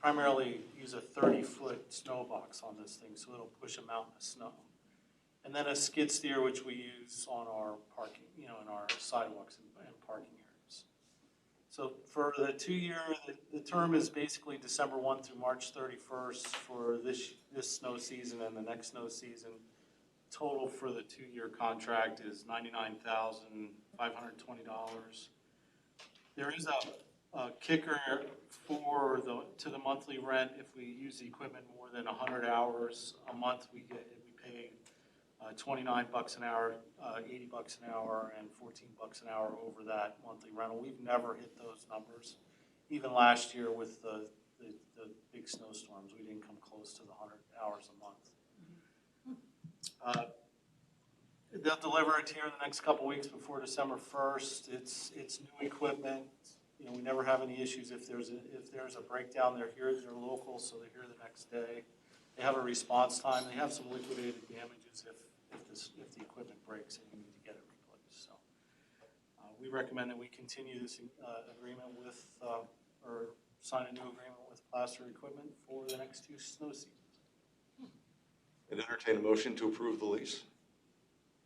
Primarily use a 30-foot snow box on this thing, so it'll push a mountain of snow. And then a skid steer, which we use on our parking, in our sidewalks and parking areas. So for the 2-year, the term is basically December 1 through March 31st for this snow season and the next snow season. Total for the 2-year contract is $99,520. There is a kicker for to the monthly rent. If we use the equipment more than 100 hours a month, we pay $29 an hour, $80 an hour, and $14 an hour over that monthly rental. We've never hit those numbers. Even last year with the big snowstorms, we didn't come close to the 100 hours a month. They'll deliver it here in the next couple weeks before December 1st. It's new equipment. You know, we never have any issues. If there's a breakdown, they're here, they're local, so they're here the next day. They have a response time. They have some liquidated damages if the equipment breaks and you need to get it replaced. So we recommend that we continue this agreement with, or sign a new agreement with Plaster Equipment for the next 2 snow seasons. And entertain a motion to approve the lease.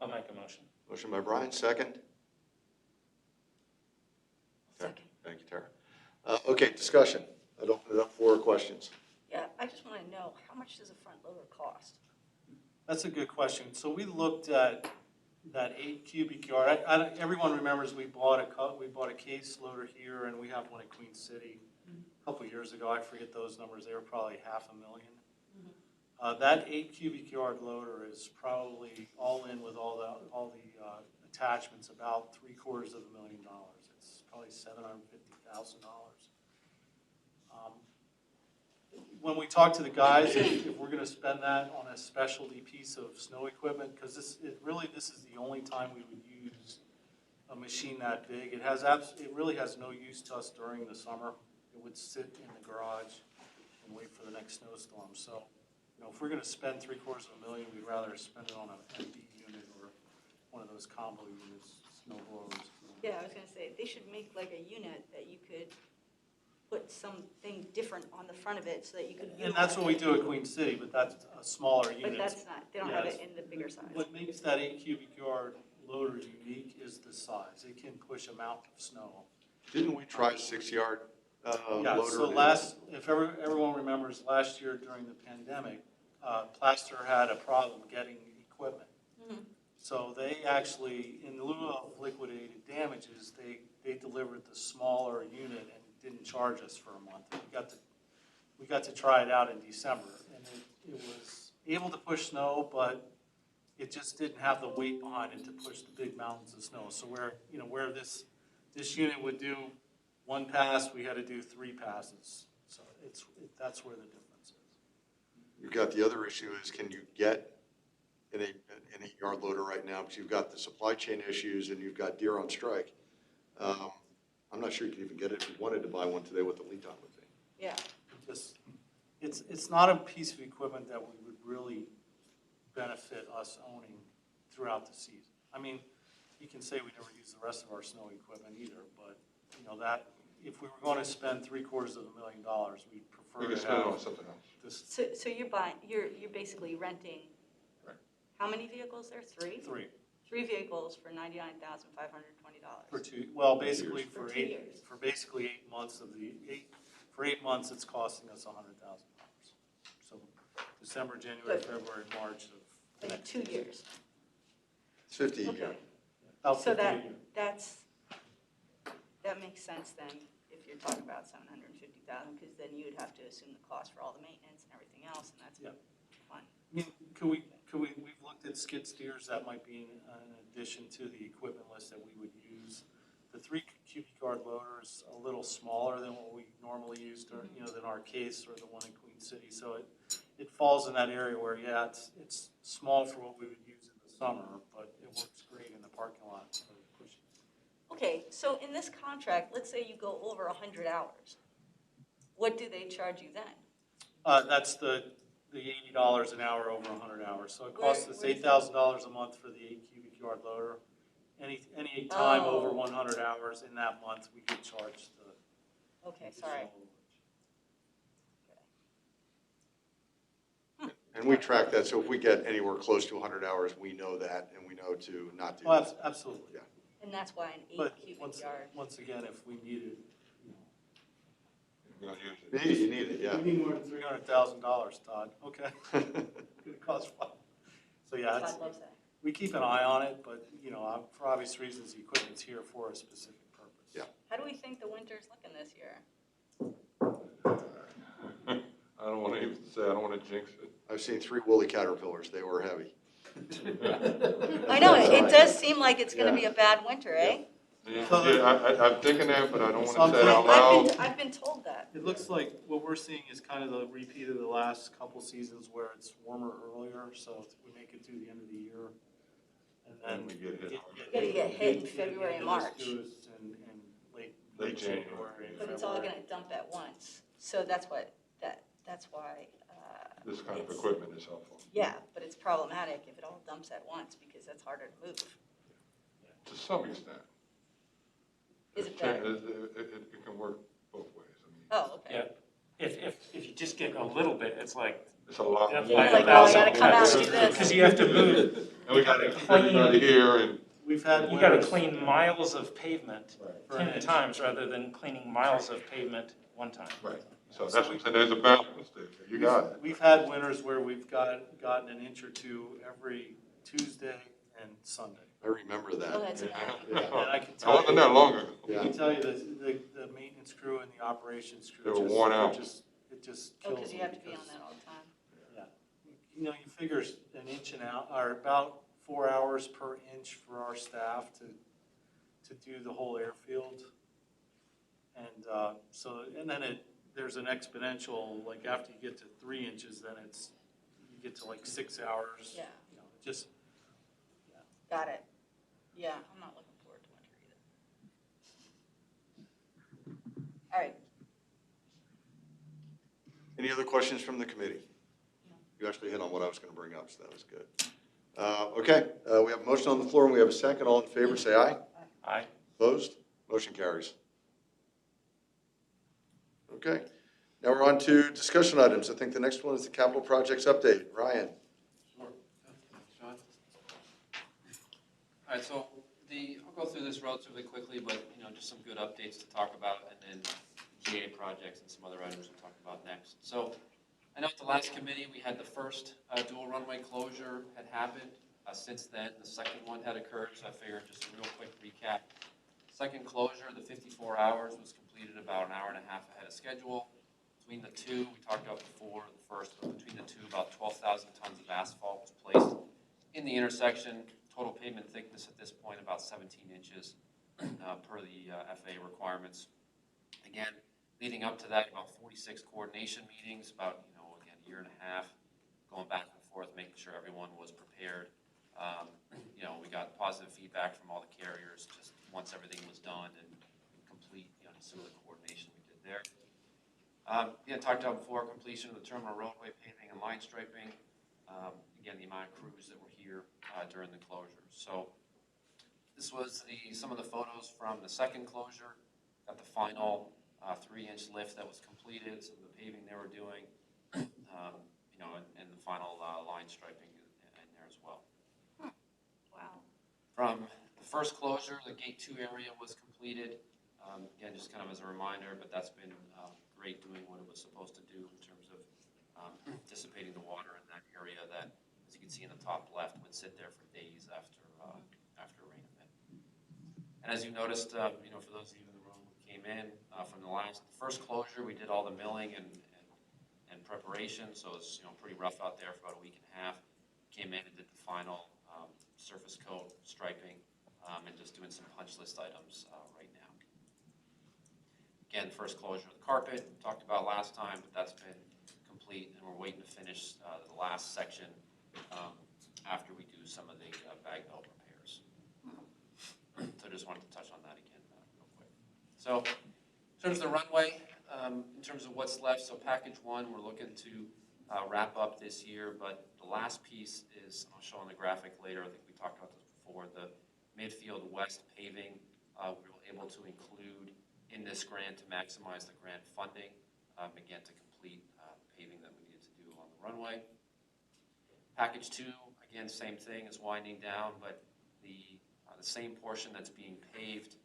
I'll make a motion. Motion by Brian, second. Second. Thank you, Tara. Okay, discussion. I'd open it up for questions. Yeah, I just want to know, how much does a front loader cost? That's a good question. So we looked at that 8 cubic yard. Everyone remembers we bought a case loader here, and we have one at Queen City a couple years ago. I forget those numbers. They were probably $500,000. That 8 cubic yard loader is probably all in with all the attachments about $750,000. It's probably $750,000. When we talk to the guys, if we're going to spend that on a specialty piece of snow equipment, because this is the only time we would use a machine that big. It really has no use to us during the summer. It would sit in the garage and wait for the next snowstorm. So, you know, if we're going to spend $750,000, we'd rather spend it on an MD unit or one of those combo units, snow blowers. Yeah, I was going to say, they should make like a unit that you could put something different on the front of it so that you could. And that's what we do at Queen City, but that's a smaller unit. But that's not, they don't have it in the bigger size. What makes that 8 cubic yard loader unique is the size. It can push a mountain of snow. Didn't we try a 6-yard Yeah, loader? so if everyone remembers, last year during the pandemic, Plaster had a problem getting equipment. Mhm. So they actually, in lieu of liquidated damages, they delivered the smaller unit and didn't charge us for a month. We got to try it out in December, and it was able to push snow, but it just didn't have the weight behind it to push the big mountains of snow. So where this unit would do 1 pass, we had to do 3 passes. So that's where the difference is. You've got the other issue is, can you get an 8-yard loader right now? Because you've got the supply chain issues and you've got deer on strike. I'm not sure you can even get it if you wanted to buy one today, what the lead time would be. Yeah. It's not a piece of equipment that we would really benefit us owning throughout the season. I mean, you can say we never use the rest of our snow equipment either, but you know that if we were going to spend $750,000, we'd prefer We can to spend it on have something else. this. So you're basically renting, Right. how many vehicles there? 3? 3 vehicles for $99,520. For 2, well, basically For for 2 8, years. for basically 8 months of the 8, for 8 months, it's costing us $100,000. So December, January, But- February, March of the Like next 2 year. years. It's 50 a year. Okay. About So 50 a year. that makes sense then, if you're talking about $750,000, because then you would have to assume the cost for all the maintenance and everything else, and that's Yeah. fine. I mean, we've looked at skid steers, that might be an addition to the equipment list that we would use. The 3 cubic yard loader is a little smaller than what we normally use, than our case or the one in Queen City. So it falls in that area where, yeah, it's small for what we would use in the summer, but it works great in the parking lot for pushing. Okay, so in this contract, let's say you go over 100 hours. What do they charge you then? That's the $80 an hour over 100 hours. So it costs us Where's that? $8,000 a month for the 8 cubic yard loader. Any time over Oh. 100 hours in that month, we get charged the. Okay, sorry. And we track that, so if we get anywhere close to 100 hours, we know that, and we know to not do Oh, that. absolutely. Yeah. And that's why an 8 But cubic once yard. again, if we needed, We don't use You it. need it, you need it, yeah. we need more than $300,000, Todd, okay? Could cost $5. So yeah, Todd loves that. we keep an eye on it, but, for obvious reasons, the equipment's here for a specific purpose. Yeah. How do we think the winter's looking this year? I don't want to even say, I don't want to jinx it. I've seen 3 woolly caterpillars, they were heavy. I know, it does seem like it's gonna be a bad winter, eh? Yeah, I'm thinking that, but I don't want to say it out Well, loud. I've been told that. It looks like what we're seeing is kind of the repeat of the last couple seasons where it's warmer earlier, so we make it through the end of the year. And We then get hit. Gotta get hit in February and March. And late January and But it's all February. gonna dump at once, so that's why, This kind of it's- equipment is helpful. yeah, but it's problematic if it all dumps at once, because that's harder to move. To some extent. Is it better? It can work both ways. I mean, Oh, okay. Yeah, if you just get a little bit, it's like, it's a lot. yeah, You're like, oh, I gotta come out and do this. because you have to move. And we got everybody here and. We've had. You gotta winters- clean miles of pavement For an 10 inch. times rather than cleaning miles of pavement one time. Right. So that's what I'm saying, there's a balance there. You got it. We've had winters where we've gotten an inch or two every Tuesday and Sunday. I remember that. Oh, that's Yeah. annoying. And I can I tell wasn't you, there long ago. I can tell you the maintenance crew and the operations crew. They were worn out. It just Oh, kills because you them have to be on because- that all the time. Yeah. You know, you figure an inch and out, or about 4 hours per inch for our staff to do the whole airfield. And and then there's an exponential, like after you get to 3 inches, then you get to like 6 hours. Yeah. You know, just, Got it. Yeah, I'm not looking forward to winter either. All right. Any other questions from the committee? No. You actually hit on what I was going to bring up, so that was good. Okay, we have a motion on the floor and we have a second. All in favor, say aye. Aye. Opposed? Motion carries. Okay, now we're on to discussion items. I think the next one is the capital projects update. Ryan? Sure. Thanks, John. All right, so I'll go through this relatively quickly, but, just some good updates to talk about, and then GA projects and some other items we'll talk about next. So I know at the last committee, we had the first dual runway closure had happened. Since then, the second one had occurred, so I figured just a real quick recap. Second closure, the 54 hours was completed about an hour and a half ahead of schedule. Between the two, we talked about before, the first, but between the two, about 12,000 tons of asphalt was placed in the intersection. Total pavement thickness at this point about 17 inches per the FAA requirements. Again, leading up to that, about 46 coordination meetings, about, again, a year and a half, going back and forth, making sure everyone was prepared. We got positive feedback from all the carriers just once everything was done and complete, some of the coordination we did there. Talked about before, completion of the terminal roadway paving and line striping. Again, the amount of crews that were here during the closure. So this was some of the photos from the second closure. Got the final 3-inch lift that was completed, some of the paving they were doing, and the final line striping in there as well. Wow. From the first closure, the gate 2 area was completed. Again, just kind of as a reminder, but that's been great doing what it was supposed to do in terms of dissipating the water in that area that, as you can see in the top left, would sit there for days after a rain event. And as you noticed, for those of you in the room who came in from the first closure, we did all the milling and preparation, so it's pretty rough out there for about a week and a half. Came in and did the final surface coat, striping, and just doing some punch list items right now. Again, first closure of the carpet, talked about last time, but that's been complete, and we're waiting to finish the last section after we do some of the bag belt repairs. So I just wanted to touch on that again real quick. So in terms of the runway, in terms of what's left, so package 1, we're looking to wrap up this year, but the last piece is, I'll show on the graphic later, I think we talked about this before, the midfield west paving. We were able to include in this grant to maximize the grant funding, again, to complete paving that we needed to do along the runway. Package 2, again, same thing, is winding down, but the same portion that's being paved,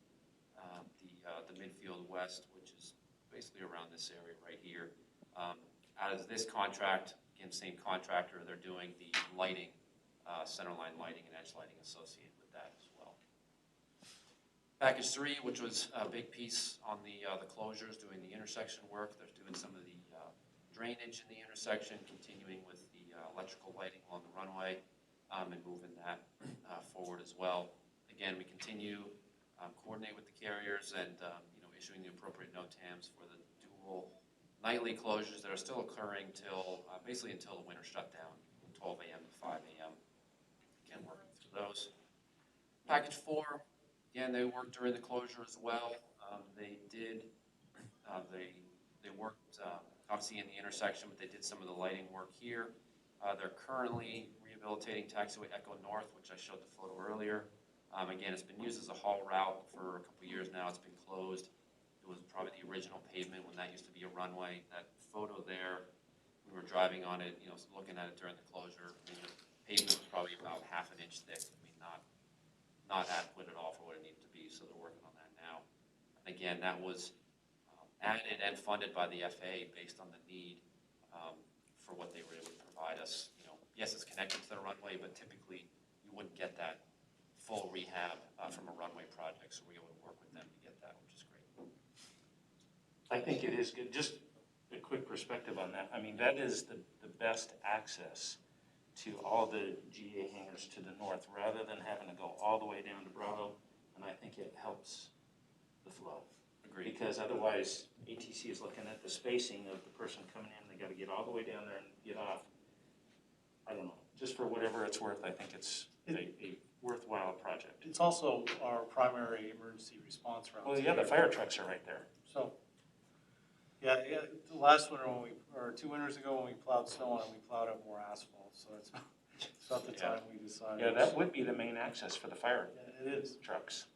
the midfield west, which is basically around this area right here. Out of this contract, again, same contractor, they're doing the lighting, centerline lighting and edge lighting associated with that as well. Package 3, which was a big piece on the closures, doing the intersection work. They're doing some of the drainage in the intersection, continuing with the electrical lighting along the runway, and moving that forward as well. Again, we continue coordinate with the carriers and, issuing the appropriate NOTAMs for the dual nightly closures that are still occurring till, basically until the winter shutdown, 12 a.m. to 5 a.m. Again, working through those. Package 4, again, they worked during the closure as well. They did, they worked obviously in the intersection, but they did some of the lighting work here. They're currently rehabilitating Taxiway Echo North, which I showed the photo earlier. Again, it's been used as a haul route for a couple years now. It's been closed. It was probably the original pavement when that used to be a runway. That photo there, we were driving on it, looking at it during the closure. I mean, the pavement was probably about half an inch thick. I mean, not adequate at all for what it needed to be, so they're working on that now. And again, that was added and funded by the FAA based on the need for what they were able to provide us. Yes, it's connected to the runway, but typically you wouldn't get that full rehab from a runway project, so we're able to work with them to get that, which is great. I think it is good. Just a quick perspective on that. I mean, that is the best access to all the GA hangars to the north, rather than having to go all the way down to Bravo. And I think it helps the flow. Agreed. Because otherwise, ATC is looking at the spacing of the person coming in. They got to get all the way down there and get off. I don't know. Just for whatever it's worth, I think it's a worthwhile project. It's also our primary emergency response route. Well, yeah, the fire trucks are right there. So, yeah, the last winter or 2 winters ago when we plowed snow on it, we plowed up more asphalt, so it's about the time we decided. Yeah, that would be the main access for the fire Yeah, it is. trucks.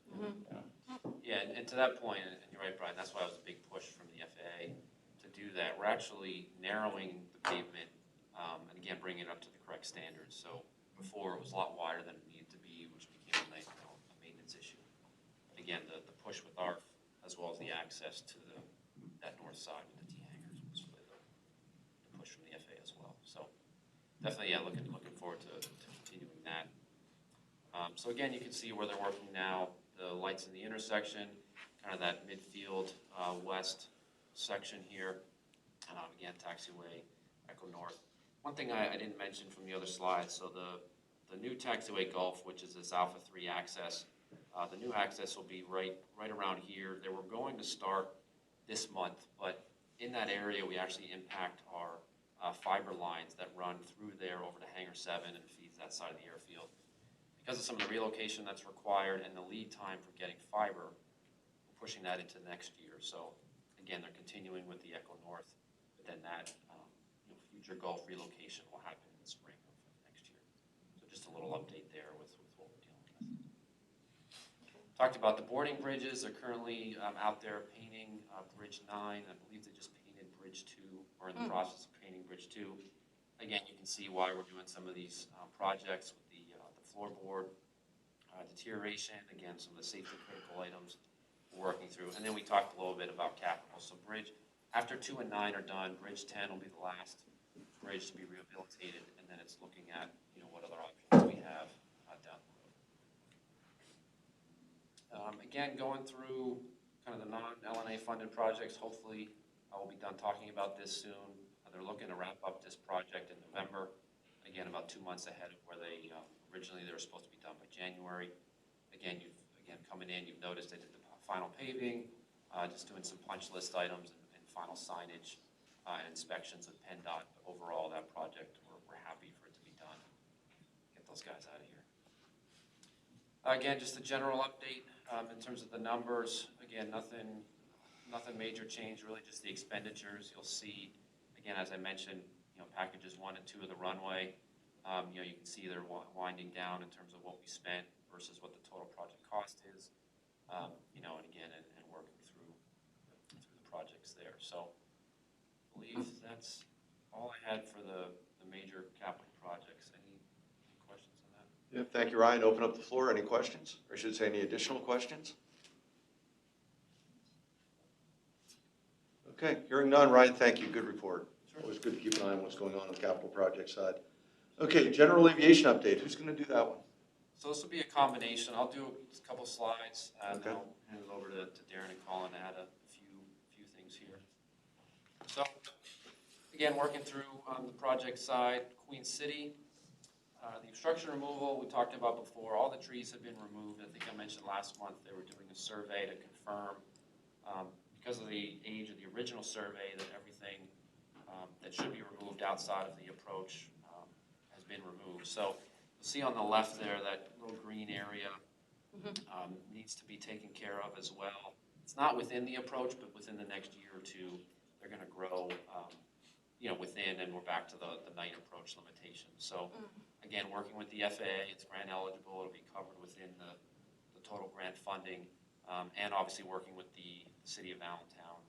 Yeah, and to that point, and you're right, Brian, that's why it was a big push from the FAA to do that. We're actually narrowing the pavement, and again, bringing it up to the correct standards. So before, it was a lot wider than it needed to be, which became a maintenance issue. But again, the push with ARF, as well as the access to that north side with the T hangars, was really the push from the FAA as well. So definitely, yeah, looking forward to continuing that. So again, you can see where they're working now. The lights in the intersection, kind of that midfield west section here. Again, Taxiway, Echo North. One thing I didn't mention from the other slide, so the new Taxiway Gulf, which is this Alpha 3 access, the new access will be right around here. They were going to start this month, but in that area, we actually impact our fiber lines that run through there over to Hangar 7 and feeds that side of the airfield. Because of some of the relocation that's required and the lead time for getting fiber, we're pushing that into next year. So again, they're continuing with the Echo North, but then that future Gulf relocation will happen in the spring of next year. So just a little update there with what we're dealing with. Talked about the boarding bridges. They're currently out there painting Bridge 9. I believe they just painted Bridge 2, or in the process of painting Bridge 2. Again, you can see why we're doing some of these projects with the floorboard deterioration. Again, some of the safety critical items we're working through. And then we talked a little bit about capital. So bridge, after 2 and 9 are done, Bridge 10 will be the last bridge to be rehabilitated, and then it's looking at what other options we have down the road. Again, going through kind of the non-LNA funded projects. Hopefully, I will be done talking about this soon. They're looking to wrap up this project in November. Again, about 2 months ahead of where they originally they were supposed to be done by January. Again, coming in, you've noticed they did the final paving, just doing some punch list items and final signage and inspections with PennDOT. But overall, that project, we're happy for it to be done. Get those guys out of here. Again, just a general update in terms of the numbers. Again, nothing major change, really just the expenditures. You'll see, again, as I mentioned, packages 1 and 2 of the runway. You can see they're winding down in terms of what we spent versus what the total project cost is. And again, and working through the projects there. So I believe that's all I had for the major capital projects. Any questions on that? Yeah, thank you, Ryan. Open up the floor. Any questions? Or I should say, any additional questions? Okay, hearing none. Ryan, thank you. Good report. Sure. Always good to keep an eye on what's going on the capital project side. Okay, general aviation update. Who's going to do that one? So this will be a combination. I'll do a couple slides, and Okay. then I'll hand it over to Darren and Colin to add a few things here. So, again, working through on the project side, Queen City. The obstruction removal, we talked about before, all the trees have been removed. I think I mentioned last month, they were doing a survey to confirm, because of the age of the original survey, that everything that should be removed outside of the approach has been removed. So you'll see on the left there, that little green area needs to be taken care of as well. It's not within the approach, but within the next year or two, they're gonna grow, within, and we're back to the night approach limitation. So again, working with the FAA, it's grant eligible, it'll be covered within the total grant funding, and obviously working with the city of Allentown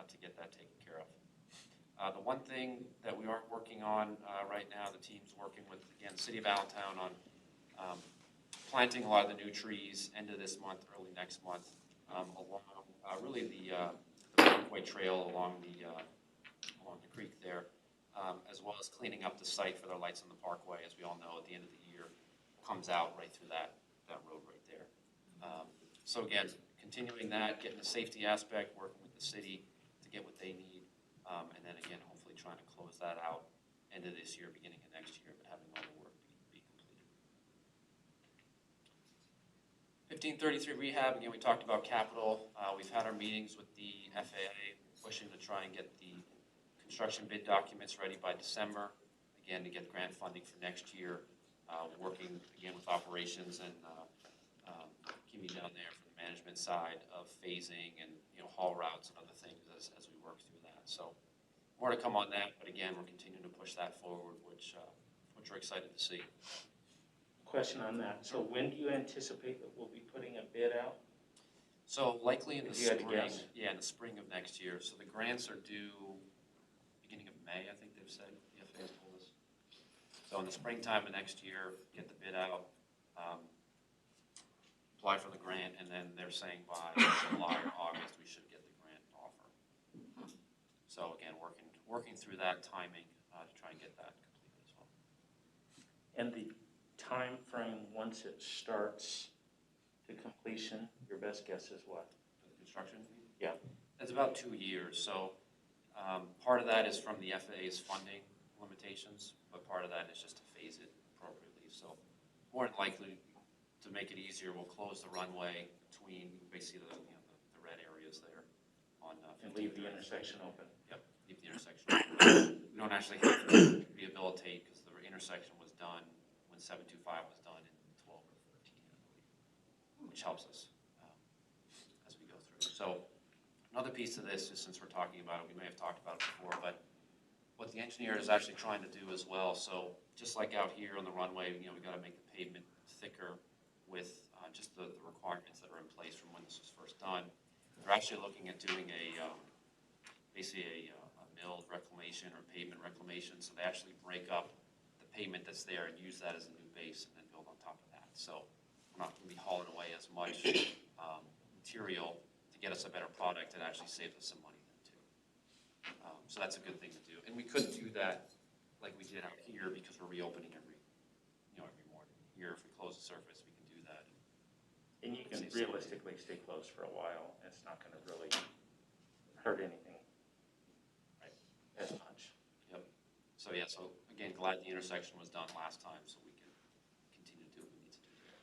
to get that taken care of. The one thing that we aren't working on right now, the team's working with, again, the city of Allentown on planting a lot of the new trees end of this month, early next month, along really the Runway trail along the creek there, as well as cleaning up the site for their lights on the parkway. As we all know, at the end of the year, comes out right through that road right there. So again, continuing that, getting the safety aspect, working with the city to get what they need, and then again, hopefully trying to close that out end of this year, beginning of next year, but having all the work be completed. 1533 rehab, again, we talked about capital. We've had our meetings with the FAA, pushing to try and get the construction bid documents ready by December, again, to get grant funding for next year. Working again with operations and Kimi down there for the management side of phasing and haul routes and other things as we work through that. So more to come on that, but again, we're continuing to push that forward, which we're excited to see. Question on that. So when do you anticipate that we'll be putting a bid out? So likely in the If you had to spring, guess. yeah, in the spring of next year. So the grants are due beginning of May, I think they've said, the FAA has told us. So in the springtime of next year, get the bid out, apply for the grant, and then they're saying by July or August, we should get the grant offer. So again, working through that timing to try and get that completed as well. And the time frame once it starts to completion, your best guess is what? For the construction? Yeah. It's about 2 years. So part of that is from the FAA's funding limitations, but part of that is just to phase it appropriately. So more than likely, to make it easier, we'll close the runway between basically the red areas there on And leave the intersection open. Yep, leave the intersection open. We don't actually have to rehabilitate because the intersection was done when 725 was done in 12 or 13, I believe, which helps us as we go through. So another piece of this is, since we're talking about it, we may have talked about it before, but what the engineer is actually trying to do as well. So just like out here on the runway, we got to make the pavement thicker with just the requirements that are in place from when this was first done. They're actually looking at doing basically a milled reclamation or pavement reclamation. So they actually break up the pavement that's there and use that as a new base and then build on top of that. So we're not going to be hauling away as much material to get us a better product. It actually saves us some money then too. So that's a good thing to do. And we couldn't do that like we did out here because we're reopening every morning. Here, if we close the surface, we can do that. And you can realistically stay closed for a while. It's not going to really hurt anything as much. Yep. So yeah, so again, glad the intersection was done last time so we can continue to do what we need to do there.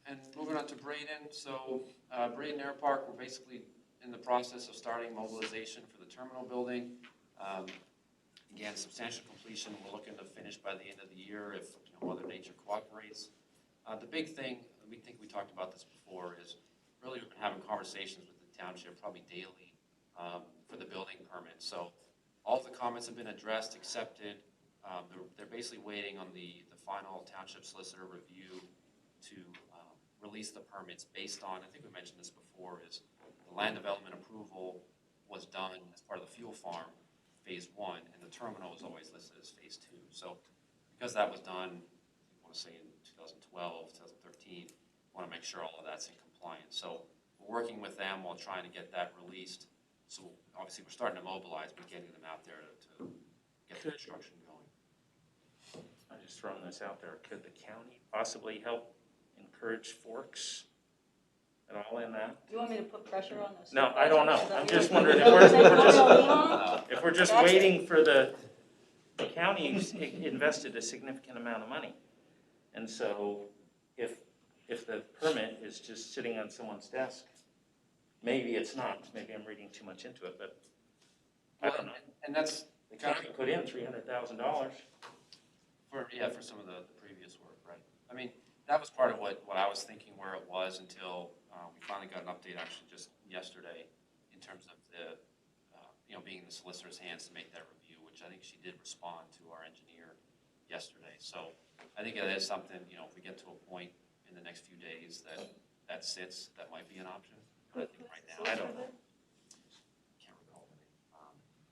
And moving on to Braden. So Braden Air Park, we're basically in the process of starting mobilization for the terminal building. Again, substantial completion. We're looking to finish by the end of the year if Mother Nature cooperates. The big thing, we talked about this before, is really we've been having conversations with the township probably daily for the building permit. So all of the comments have been addressed, accepted. They're basically waiting on the final township solicitor review to release the permits based on, I think we mentioned this before, is the land development approval was done as part of the fuel farm, phase 1, and the terminal was always listed as phase 2. So because that was done, I want to say in 2012, 2013, I want to make sure all of that's in compliance. So we're working with them while trying to get that released. So obviously we're starting to mobilize, but getting them out there to get the construction going. I'm just throwing this out there. Could the county possibly help encourage Forks at all in that? Do you want me to put pressure on this? No, I don't know. I'm just wondering if we're just if we're just waiting for the the county's invested a significant amount of money. And so if the permit is just sitting on someone's desk, maybe it's not, maybe I'm reading too much into it, but I don't know. And that's The county put in $300,000. for some of the previous work, right? I mean, that was part of what I was thinking where it was until we finally got an update actually just yesterday in terms of the, being in the solicitor's hands to make that review, which I think she did respond to our engineer yesterday. So I think it is something, if we get to a point in the next few days that sits, that might be an option. But I think right now, I don't know. Can't recall the name.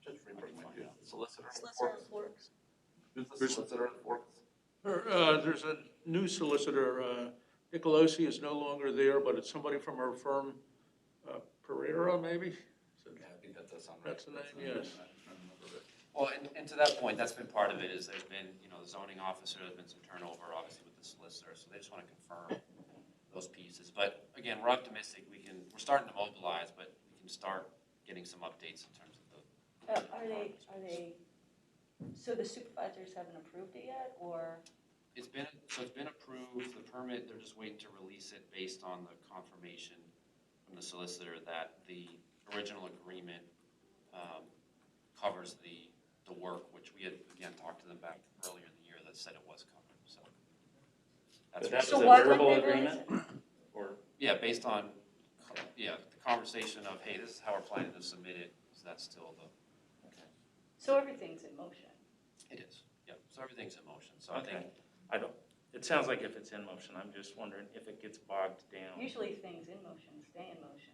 Judge Freeburg might be the solicitor. Solicitor and Forks. Who's the solicitor at Forks? There's a new solicitor, Nicolosi is no longer there, but it's somebody from her firm, Pereira, maybe? Yeah, I think that does sound right. That's the name, yes. I remember it. Well, and to that point, that's been part of it, is there's been, the zoning officer, there's been some turnover, obviously, with the solicitor, so they just want to confirm those pieces. But again, we're optimistic, we're starting to mobilize, but we can start getting some updates in terms of the. Are they, so the supervisors haven't approved it yet, or? It's been approved, the permit, they're just waiting to release it based on the confirmation from the solicitor that the original agreement covers the work, which we had, again, talked to them back earlier in the year that said it was covered, so. But that was So a why wouldn't verbal they release agreement? Or, Yeah, based on, the conversation of, hey, this is how we're planning to submit it, so that's still the. So everything's in motion. It is, yep, so everything's in motion, so okay, it sounds like if it's in motion, I'm just wondering if it gets bogged down. Usually things in motion stay in motion.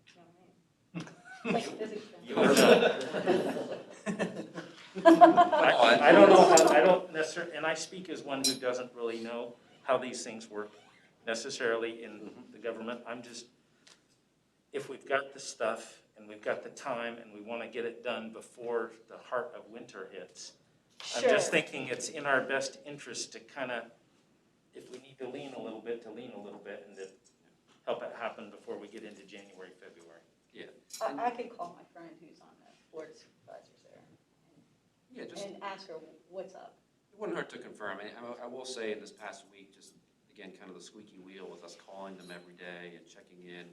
You know what I mean? Like physics. You don't know. I don't know how, I don't necessarily, and I speak as one who doesn't really know how these things work necessarily in the government. I'm just, if we've got the stuff and we've got the time and we want to get it done before the heart of winter hits, I'm Sure. just thinking it's in our best interest to kind of, if we need to lean a little bit, and to help it happen before we get into January, February. Yeah. I can call my friend who's on the board of supervisors there Yeah, just, it and ask her what's up. wouldn't hurt to confirm. I will say in this past week, just again, kind of the squeaky wheel with us calling them every day and checking in,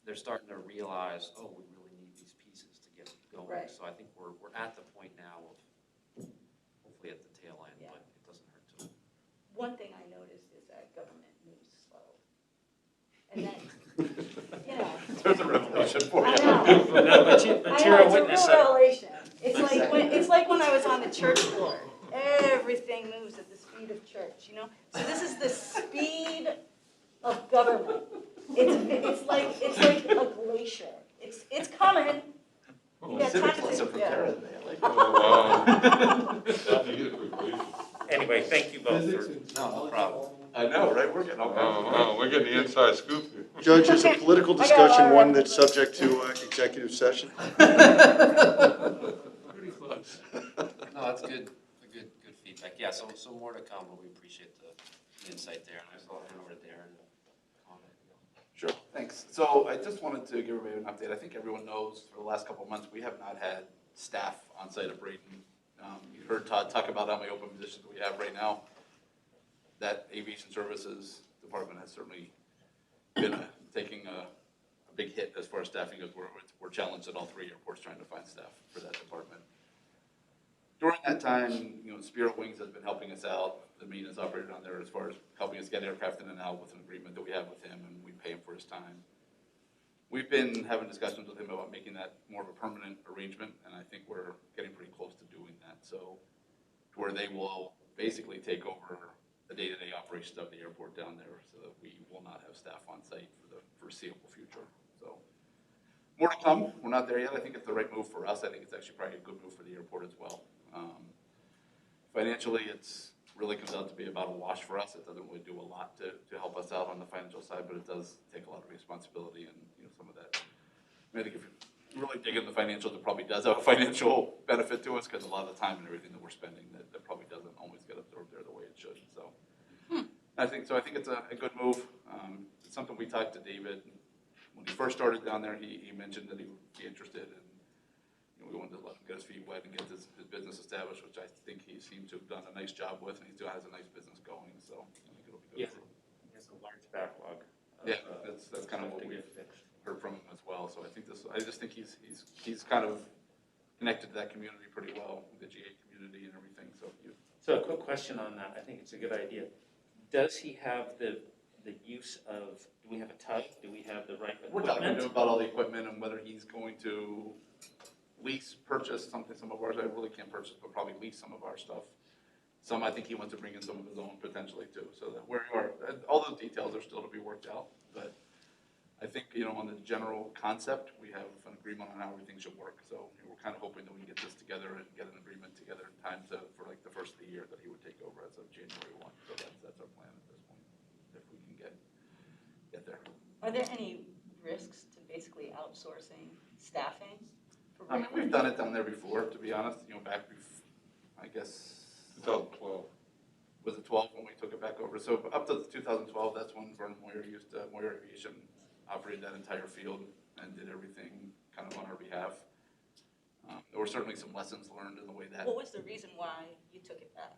they're starting to realize, oh, we really need these pieces to get going. Right. So I think we're at the point now of, hopefully at the tail end, Yeah. but it doesn't hurt to. One thing I noticed is that government moves slow. And then, There's a revelation for I you. know. No, but you're I know, a it's witness. a real revelation. It's like when I was on the church board. Everything moves at the speed of church, So this is the speed of government. It's like a glacier. It's coming. You got Civics time lesson to, from yeah. Karen today, I like that. Anyway, thank you both for. No problem. I know, right? We're getting all kinds of. Oh, we're getting the inside scoop here. Judge, is a political I got a lot discussion of one references. that's subject to executive session? Pretty close. No, that's good feedback. Yeah, so more to come, but we appreciate the insight there. And I saw it over there and comment. Sure, thanks. So I just wanted to give everybody an update. I think everyone knows for the last couple of months, we have not had staff on site at Braden. You heard Todd talk about how many open positions we have right now. That aviation services department has certainly been taking a big hit as far as staffing goes. We're challenged at all three airports trying to find staff for that department. During that time, Spirit Wings has been helping us out, the maintenance operator on there, as far as helping us get aircraft in and out with an agreement that we have with him, and we pay him for his time. We've been having discussions with him about making that more of a permanent arrangement, and I think we're getting pretty close to doing that. So, to where they will basically take over the day-to-day operations of the airport down there, so that we will not have staff on site for the foreseeable future. So, more to come. We're not there yet. I think it's the right move for us. I think it's actually probably a good move for the airport as well. Financially, it's really comes out to be about a wash for us. It doesn't really do a lot to help us out on the financial side, but it does take a lot of responsibility and some of that. I think if you really dig into the financials, it probably does have a financial benefit to us, because a lot of the time and everything that we're spending that probably doesn't always get absorbed there the way it should. So I think it's a good move. It's something we talked to David when he first started down there. He mentioned that he would be interested, and We wanted to let him get his feet wet and get his business established, which I think he seems to have done a nice job with, and he still has a nice business going, so I think it'll be good. He has a large backlog. Yeah, that's kind of what we've heard from him as well, so I just think he's kind of connected to that community pretty well, the GA community and everything, so you. So a quick question on that, I think it's a good idea. Does he have the use of, do we have a tug? Do we have the right We're talking to equipment? him about all the equipment and whether he's going to lease, purchase some of ours. I really can't purchase, but probably lease some of our stuff. Some, I think he wants to bring in some of his own potentially too. So that where you are, all those details are still to be worked out. But I think, on the general concept, we have an agreement on how everything should work. So we're kind of hoping that we can get this together and get an agreement together in time for like the first of the year that he would take over as of January 1. So that's our plan at this point, if we can get there. Are there any risks to basically outsourcing staffing? I mean, we've done it down there before, to be honest, back, I guess. 2012. Was it 12 when we took it back over? So up to 2012, that's when Moyer Aviation operated that entire field and did everything kind of on our behalf. There were certainly some lessons learned in the way that. What was the reason why you took it back?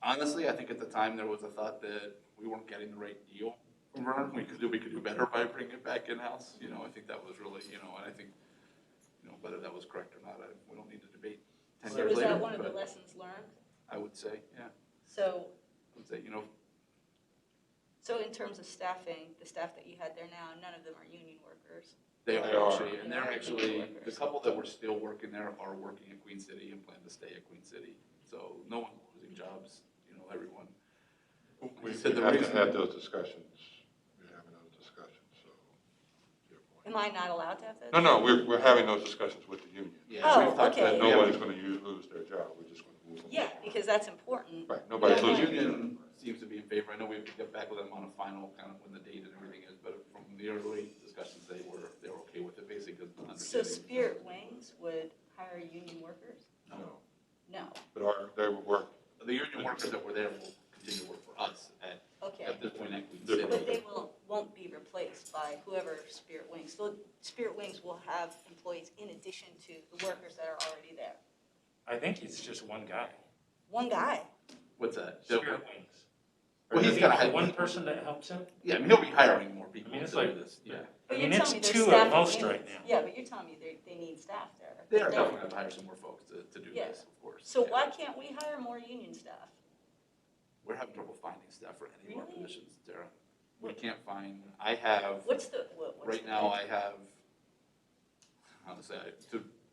Honestly, I think at the time there was a thought that we weren't getting the right deal from Vern. We could do better by bringing it back in-house. I think that was really, and I think, whether that was correct or not, we don't need to debate 10 So years was later. that one of the but lessons learned? I would say, yeah. So, I would say, so in terms of staffing, the staff that you had there now, none of them are union workers? They They are are. actually, and they're actually, the couple that were still working there are working at Queen City and plan to stay at Queen City. So no one's losing jobs, everyone. We said the have to reason- have those discussions. We're having those discussions, so. to your point. Am I not allowed to have those? No, we're having those discussions with the union. Yeah, Oh, we've talked okay. about- Nobody's going to lose their job, we're just going to move them. Yeah, because that's important. Right, Yeah, nobody's the losing. union seems to be in favor. I know we have to get back with them on a final, kind of when the date and everything is, but from the early discussions, they were okay with it, basically. So Spirit Wings would hire union workers? No, No. but they would work. The union workers that were there will continue to work for us Okay. at this point at Queen City. But they won't be replaced by whoever Spirit Wings. So Spirit Wings will have employees in addition to the workers that are already there. I think it's just one guy. One guy. What's that? Spirit Wings. Well, he's Does he gonna have have one person that helps him? Yeah, I mean, he'll be hiring more people I mean, it's to do like- this, yeah. But I you're mean, telling it's me there's two at staffing most needs. right now. Yeah, but you're telling me they need staff there. They are definitely going to hire some more folks to do Yeah. this, of course. So yeah. why can't we hire more union staff? We're having trouble finding staff for any of our Really? positions, Tara. We can't find, I have, What's the right now I have, how to say,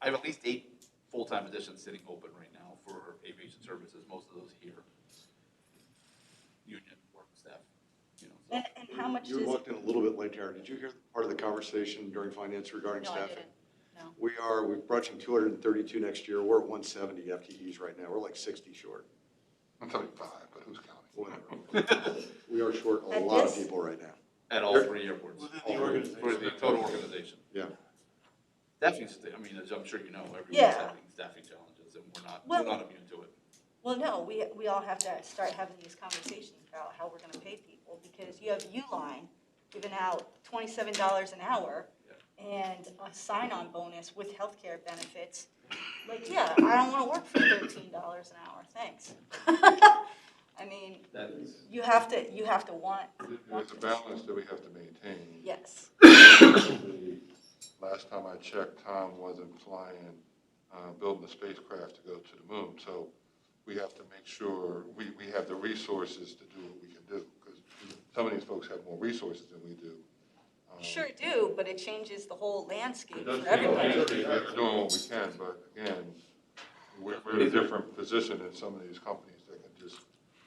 I have at least 8 full-time positions sitting open right now for aviation services, most of those here. Union work staff, so. And how much You does? walked in a little bit late, Tara. Did you hear part of the conversation during finance regarding No, I staffing? didn't. No. We're approaching 232 next year. We're at 170 FTEs right now. We're like 60 short. I'm telling you 5, but who's counting? Whatever. We are short a At lot of this- people right now. At all 3 airports. Within All the three, organization. For the total organization. Yeah. Staffing, I mean, as I'm sure you know, everyone's Yeah. having staffing challenges, and we're Well- not immune to it. Well, no, we all have to start having these conversations about how we're gonna pay people, because you have Uline giving out $27 an hour and a sign-on bonus with healthcare benefits. Like, yeah, I don't wanna work for $13 an hour, thanks. I mean, That is. you have to want There's a balance that we have to maintain. yes. The last time I checked, Tom wasn't flying, building a spacecraft to go to the moon. So we have to make sure we have the resources to do what we can do. Because some of these folks have more resources than we do. Sure do, but it changes the whole landscape It does for everybody. We're doing what we can, but again, we're in a different position than some of these companies that can just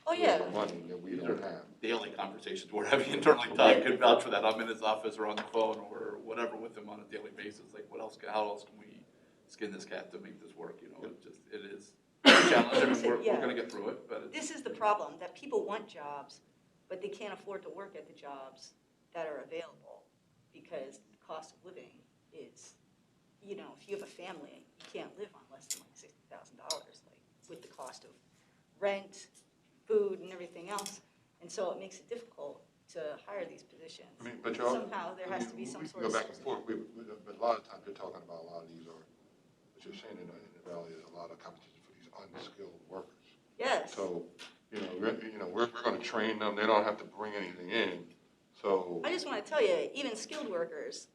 Oh, do yeah. for money that we don't have. Daily conversations we're having internally. Todd could vouch for that. I'm in his office or on the phone or whatever with him on a daily basis. Like, how else can we skin this cat to make this work? It is a challenge. I mean, we're gonna get through it, but This is the problem, that people want jobs, but they can't afford to work at the jobs that are available because the cost of living is, if you have a family, you can't live on less than like $60,000, like with the cost of rent, food, and everything else. And so it makes it difficult to hire these positions. I mean, but y'all. Somehow there has to be some we sort can of go back and system. forth, but a lot of times you're talking about a lot of these are, what you're saying in the valley is a lot of competition for these unskilled workers. Yes. So, we're gonna train them, they don't have to bring anything in, so. I just want to tell you, even skilled workers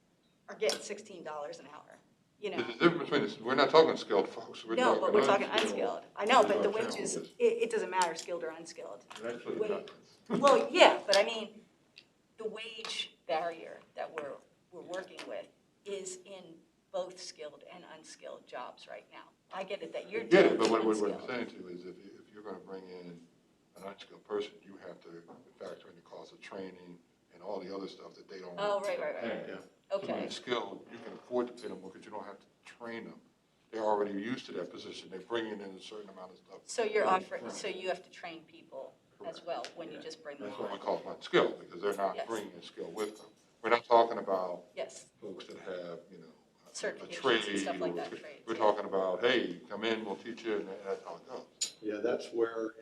are getting $16 an hour, you know. There's a difference between this, we're not talking skilled folks, we're No, talking. but we're talking unskilled. I know, but the That's what I'm wages, saying. it doesn't matter, skilled or unskilled. That's what Wait. happens. Well, yeah, but I mean, the wage barrier that we're working with is in both skilled and unskilled jobs right now. I get it that you're Yeah, doing but what I'm unskilled. saying to you is if you're gonna bring in an unskilled person, you have to factor in the cost of training and all the other stuff that they don't. Oh, right. Yeah. So when Okay. you're skilled, you can afford to pay them more because you don't have to train them. They're already used to that position. They're bringing in a certain amount of stuff. So you're offering, so you have to train people as well when you just bring them That's what we on? call unskilled because they're not Yes. bringing a skill with them. We're not talking about Yes, folks that have, a certifications trade. and stuff like or- that, trades. We're yeah. talking about, hey, come in, we'll teach you, and that's how it goes. Yeah, that's where,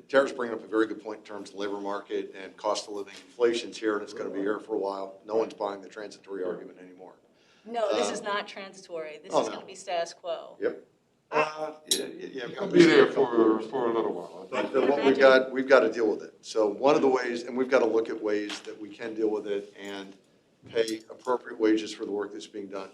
Tara's bringing up a very good point in terms of labor market and cost of living. Inflation's here and it's gonna be here for a while. No one's buying the transitory argument anymore. No, this is not transitory. This oh, is no. gonna be status quo. Yep. Yeah. It'll be there for a little while. But what we've got to deal with it. So one of the ways, and we've got to look at ways that we can deal with it and pay appropriate wages for the work that's being done.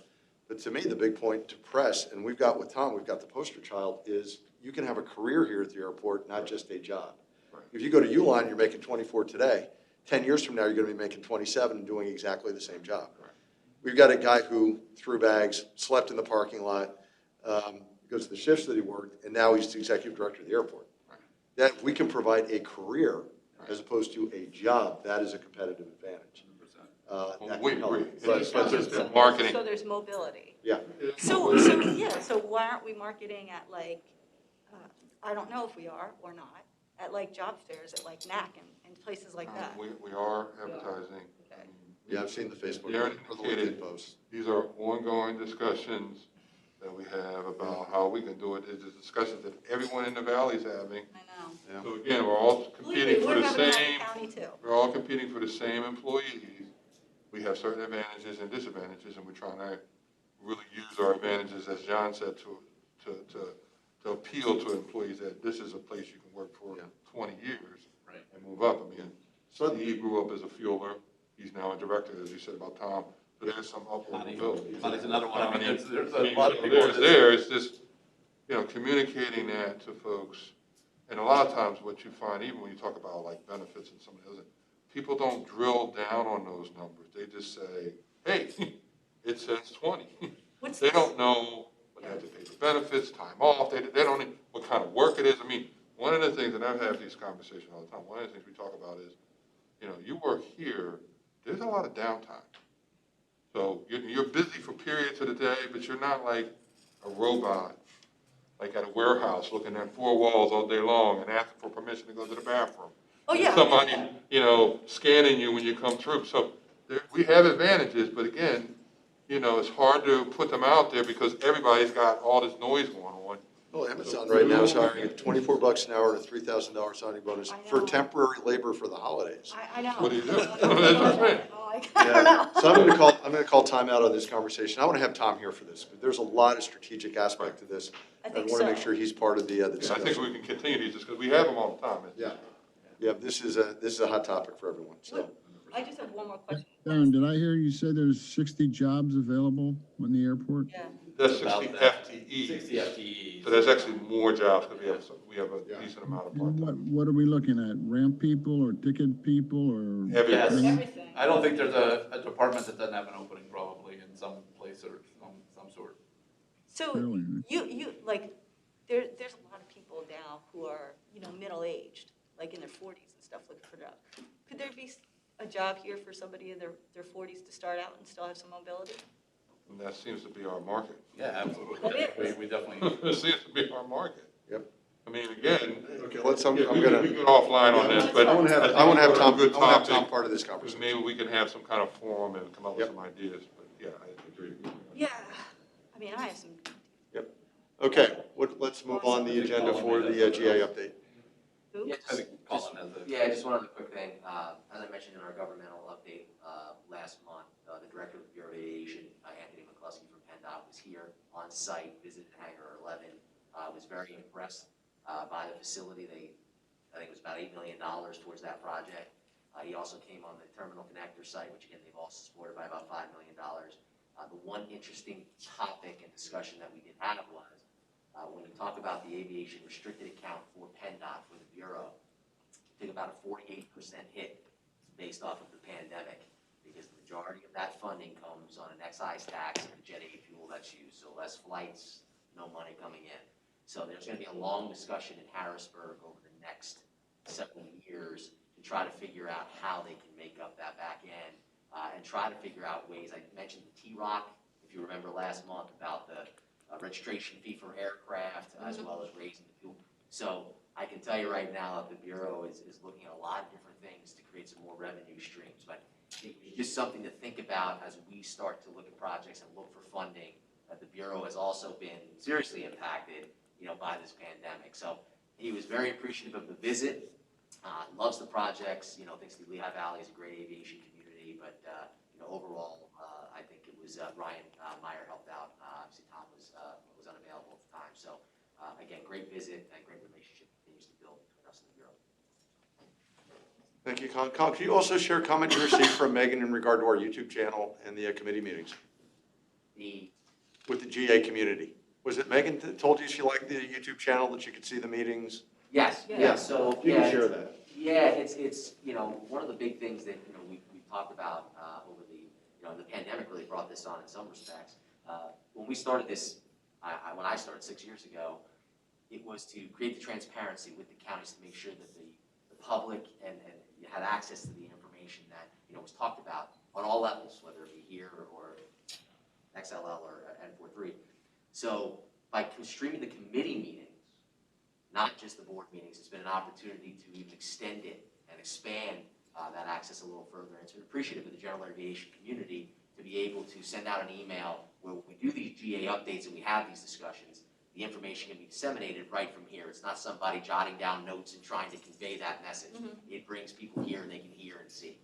But to me, the big point to press, and we've got with Tom, we've got the poster child, is you can have a career here at the airport, not just a job. Right. If you go to Uline, you're making 24 today. 10 years from now, you're going to be making 27 and doing exactly the same job. Right. We've got a guy who threw bags, slept in the parking lot, goes to the shifts that he worked, and now he's the executive director of the airport. Right. That we can provide a career as opposed to a job, that is a competitive advantage. That We can help. agree. But It's marketing. So there's mobility. yeah, So why aren't we marketing at like, I don't know if we are or not, at like job fairs at like NAC and places like that? We are advertising. Okay. yeah, I've seen the Facebook Darren or the indicated LinkedIn posts. these are ongoing discussions that we have about how we can do it. It's a discussion that everyone in the valley is having. I know. Yeah. So again, we're all Believe competing me, for we're the having that same, in county too. we're all competing for the same employees. We have certain advantages and disadvantages, and we're trying to really use our advantages, as John said, to appeal to employees that this is a place you can work for 20 years Right. and move up. I mean, he grew up as a fueler. He's now a director, as you said about Tom. So there's some upward mobility. Connie's another one. I mean, there's I a mean, lot of people. it's just, communicating that to folks. And a lot of times what you find, even when you talk about like benefits and some of the other, people don't drill down on those numbers. They just say, hey, it says 20. What's They this? don't know what they have to pay for benefits, time off. They don't know what kind of work it is. I mean, one of the things, and I've had these conversations all the time, one of the things we talk about is, you work here, there's a lot of downtime. So you're busy for periods of the day, but you're not like a robot, like at a warehouse looking at four walls all day long and asking for permission to go to the bathroom. Oh, yeah. Somebody, scanning you when you come through. So we have advantages, but again, it's hard to put them out there because everybody's got all this noise going on. Well, Amazon right now is hiring at $24 an hour and a $3,000 signing bonus for temporary labor for the holidays. I know. What do you do? That's what I'm saying. I don't know. So I'm going to call time out on this conversation. I want to have Tom here for this, but there's a lot of strategic aspect to this. I I think want to make so. sure he's part of the I think discussion. we can continue these just because we have them all the time. Yeah, this is a hot topic for everyone, so. I just have one more question. Darren, did I hear you say there's 60 jobs available on the airport? Yeah. That's 60 About that. FTEs. 60 FTEs. So there's actually more jobs because we have a decent amount of And part-time. what are we looking at? Ramp people or ticket people or? Everything. Yes. Everything. I don't think there's a department that doesn't have an opening probably in some place or some sort. So Really? you like, there's a lot of people now who are, middle-aged, like in their 40s and stuff looking for jobs. Could there be a job here for somebody in their 40s to start out and still have some mobility? And that seems to be our market. Yeah, absolutely. That is. We definitely. It seems to be our market. Yep. I mean, again. Okay, I'm we gonna. can go offline on this, but. I want to have I think Tom, it's a good topic. part of this Because conversation. maybe we can have some kind of forum and come up with Yep. some ideas, but yeah, I agree. Yeah. I mean, I have some. Okay, let's move on the agenda for the GA update. Who? Yeah, I think Colin has a. Yeah, just one other quick thing. As I mentioned in our governmental update last month, the director of the Bureau of Aviation, Anthony McCluskey from PennDOT, was here on site, visited Hangar 11, was very impressed by the facility. I think it was about $8 million towards that project. He also came on the Terminal Connector site, which again, they've also supported by about $5 million. The one interesting topic and discussion that we did have was, when you talk about the aviation restricted account for PennDOT, for the Bureau, take about a 48% hit based off of the pandemic, because the majority of that funding comes on an excise tax and the jet A fuel that's used, so less flights, no money coming in. So there's gonna be a long discussion in Harrisburg over the next several years to try to figure out how they can make up that back end, and try to figure out ways. I mentioned the T-Rock, if you remember last month, about the registration fee for aircraft, as well as raising the fuel. So I can tell you right now that the Bureau is looking at a lot of different things to create some more revenue streams, but it's just something to think about as we start to look at projects and look for funding. That the Bureau has also been seriously impacted, by this pandemic. So he was very appreciative of the visit, loves the projects, thinks the Lehigh Valley is a great aviation community, but, overall, I think it was Ryan Meyer helped out. Obviously, Tom was unavailable at the time. So, again, great visit and great relationship continues to build between us and the Bureau. Thank you, Colin. Colin, can you also share a comment you received from Megan in regard to our YouTube channel and the committee meetings with the GA community? Was it Megan that told you she liked the YouTube channel, that you could see the meetings? Yes. Yeah. So You can yeah, share that. Yeah, it's one of the big things that we've talked about over the the pandemic really brought this on in some respects. When we started this, when I started 6 years ago, it was to create the transparency with the counties to make sure that the public and you had access to the information that was talked about on all levels, whether it be here or XLL or N43. So by streaming the committee meetings, not just the board meetings, it's been an opportunity to even extend it and expand that access a little further. It's been appreciative of the general aviation community to be able to send out an email where we do these GA updates and we have these discussions. The information can be disseminated right from here. It's not somebody jotting down notes and trying to convey that message. It brings people here and they can hear and see.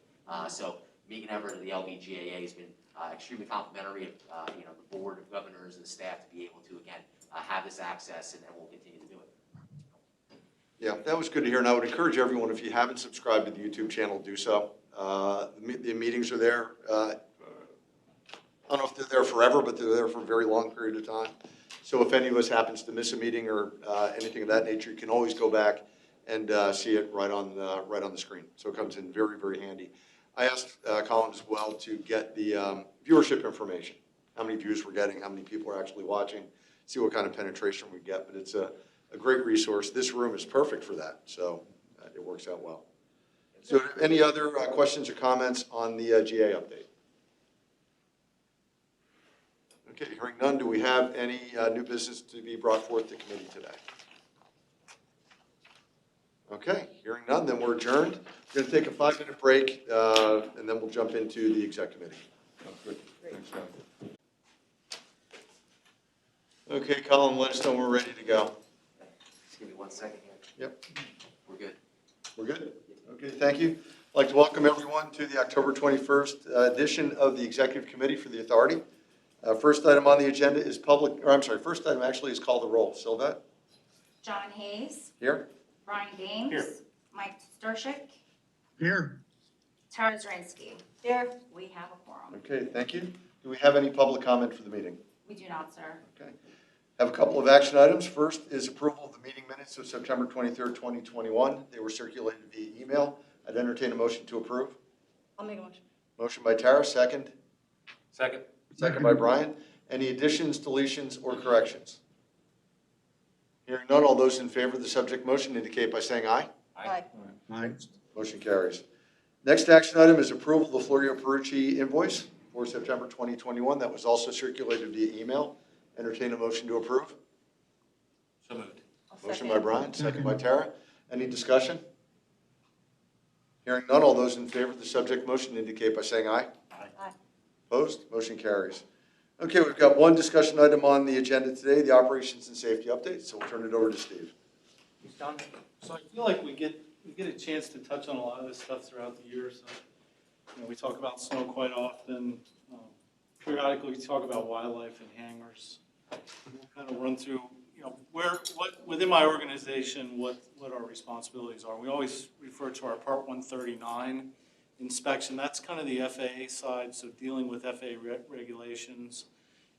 So Megan Everett of the LVGAA has been extremely complimentary of the board of governors and the staff to be able to, again, have this access, and we'll continue to do it. Yeah, that was good to hear, and I would encourage everyone, if you haven't subscribed to the YouTube channel, do so. The meetings are there. I don't know if they're there forever, but they're there for a very long period of time. So if any of us happens to miss a meeting or anything of that nature, you can always go back and see it right on the screen. So it comes in very, very handy. I asked Colin as well to get the viewership information, how many views we're getting, how many people are actually watching, see what kind of penetration we get. But it's a great resource. This room is perfect for that, so it works out well. So any other questions or comments on the GA update? Okay, hearing none, do we have any new business to be brought forth to committee today? Okay, hearing none, then we're adjourned. We're going to take a 5-minute break, and then we'll jump into the exec committee. Sounds good. Thanks, John. Okay, Colin, let us know when we're ready to go. Just give me 1 second here. Yep. We're good. We're good? Okay, thank you. I'd like to welcome everyone to the October 21st edition of the Executive Committee for the Authority. First item on the agenda is first item actually is call the roll. Sylvette? John Hayes, Here? Brian Dames. Here. Mike Starshik, Here. Tara Zirinsky. There. We have a quorum. Okay, thank you. Do we have any public comment for the meeting? We do not, sir. Okay. Have a couple of action items. First is approval of the meeting minutes of September 23rd, 2021. They were circulated via email. I'd entertain a motion to approve. I'll make a motion. Motion by Tara, second. Second. Second by Brian. Any additions, deletions, or corrections? Hearing none, all those in favor of the subject motion indicate by saying aye. Aye. Aye. Motion carries. Next action item is approval of the Florio Perucci invoice for September 2021. That was also circulated via email. Entertain a motion to approve. So moved. Motion by Brian, second by Tara. Any discussion? Hearing none, all those in favor of the subject motion indicate by saying aye. Aye. Opposed? Motion carries. Okay, we've got one discussion item on the agenda today, the operations and safety update, so we'll turn it over to Steve. John? So I feel like we get a chance to touch on a lot of this stuff throughout the year, so, we talk about snow quite often. Periodically, we talk about wildlife and hangars. We'll kind of run through, within my organization, what our responsibilities are. We always refer to our Part 139 inspection. That's kind of the FAA side, so dealing with FAA regulations,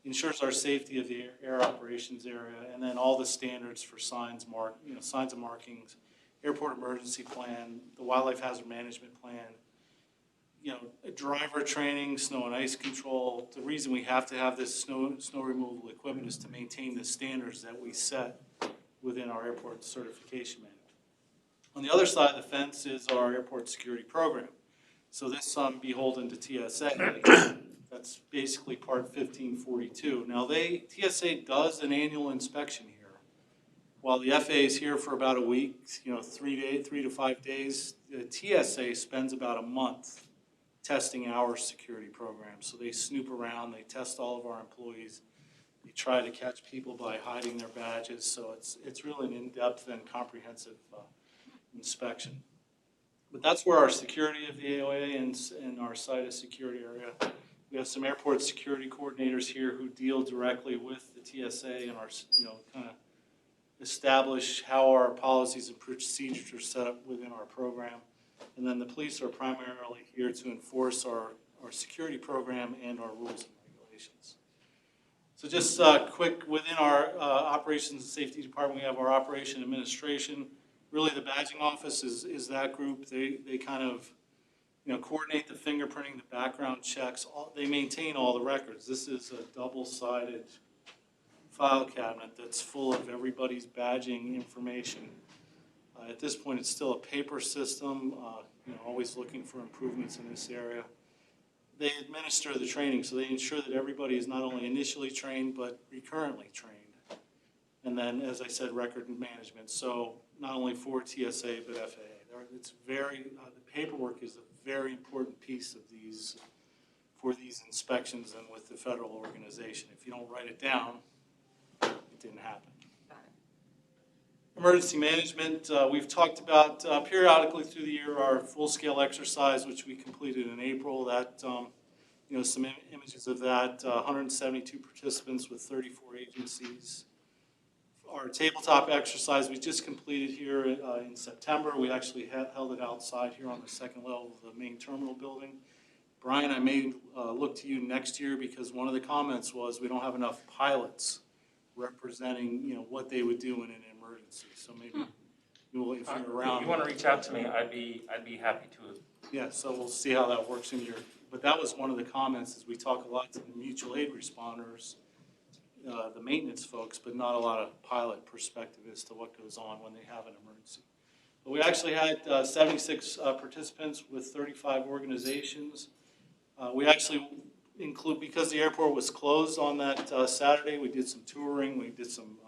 ensures our safety of the air operations area, and then all the standards for signs and markings, airport emergency plan, the wildlife hazard management plan, driver training, snow and ice control. The reason we have to have this snow removal equipment is to maintain the standards that we set within our airport certification manual. On the other side of the fence is our airport security program. So this beholden to TSA. That's basically Part 1542. Now TSA does an annual inspection here. While the FAA is here for about a week, 3 to 5 days, the TSA spends about a month testing our security program. So they snoop around, they test all of our employees, they try to catch people by hiding their badges. So it's really an in-depth and comprehensive inspection. But that's where our security of the AOA and our site of security area. We have some airport security coordinators here who deal directly with the TSA and our, kind of establish how our policies and procedures are set up within our program. And then the police are primarily here to enforce our security program and our rules and regulations. So just quick, within our operations and safety department, we have our operation administration. Really the badging office is that group. They kind of coordinate the fingerprinting, the background checks. They maintain all the records. This is a double-sided file cabinet that's full of everybody's badging information. At this point, it's still a paper system, always looking for improvements in this area. They administer the training, so they ensure that everybody is not only initially trained, but recurrently trained. And then, as I said, record management. So not only for TSA, but FAA. It's the paperwork is a very important piece of for these inspections and with the federal organization. If you don't write it down, it didn't happen. Emergency management, we've talked about periodically through the year our full-scale exercise, which we completed in April. That, some images of that, 172 participants with 34 agencies. Our tabletop exercise we just completed here in September. We actually held it outside here on the second level of the main terminal building. Brian, I may look to you next year because one of the comments was we don't have enough pilots representing, what they would do in an emergency. So maybe if you're around. If you want to reach out to me, I'd be happy to. Yeah, so we'll see how that works in your. But that was one of the comments, is we talk a lot to the mutual aid responders, the maintenance folks, but not a lot of pilot perspective as to what goes on when they have an emergency. But we actually had 76 participants with 35 organizations. We actually include, because the airport was closed on that Saturday, we did some touring, we did some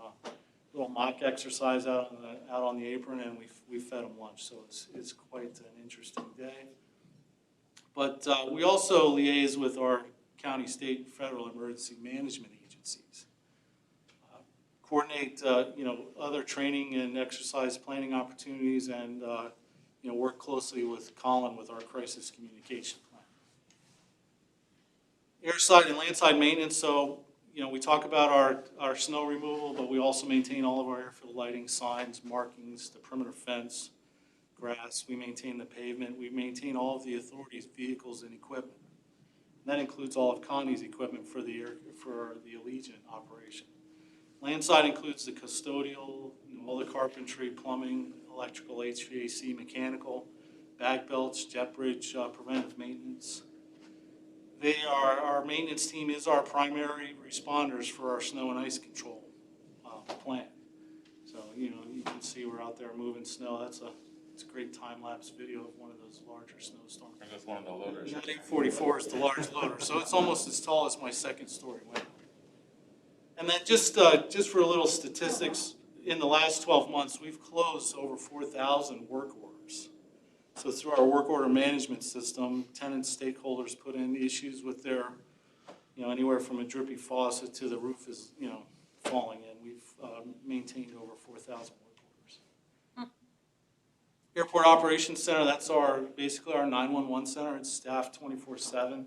little mock exercise out on the apron, and we fed them lunch, so it's quite an interesting day. But we also liaise with our county, state, and federal emergency management agencies. Coordinate, other training and exercise planning opportunities, and work closely with Colin with our crisis communication plan. Airside and landside maintenance. So, we talk about our snow removal, but we also maintain all of our airfield lighting, signs, markings, the perimeter fence, grass. We maintain the pavement. We maintain all of the authority's vehicles and equipment. And that includes all of Connie's equipment for the Allegiant operation. Landside includes the custodial, all the carpentry, plumbing, electrical, HVAC, mechanical, bag belts, jet bridge, preventive maintenance. Our maintenance team is our primary responders for our snow and ice control plan. So, you can see we're out there moving snow. It's a great time-lapse video of one of those larger snowstorms. I guess one of the loaders. That 844 is the large loader, so it's almost as tall as my second-story window. And then just for a little statistics, in the last 12 months, we've closed over 4,000 work orders. So through our work order management system, tenant stakeholders put in issues with their, anywhere from a drippy faucet to the roof is, falling in. We've maintained over 4,000 work orders. Airport Operations Center, that's basically our 911 center. It's staffed 24/7.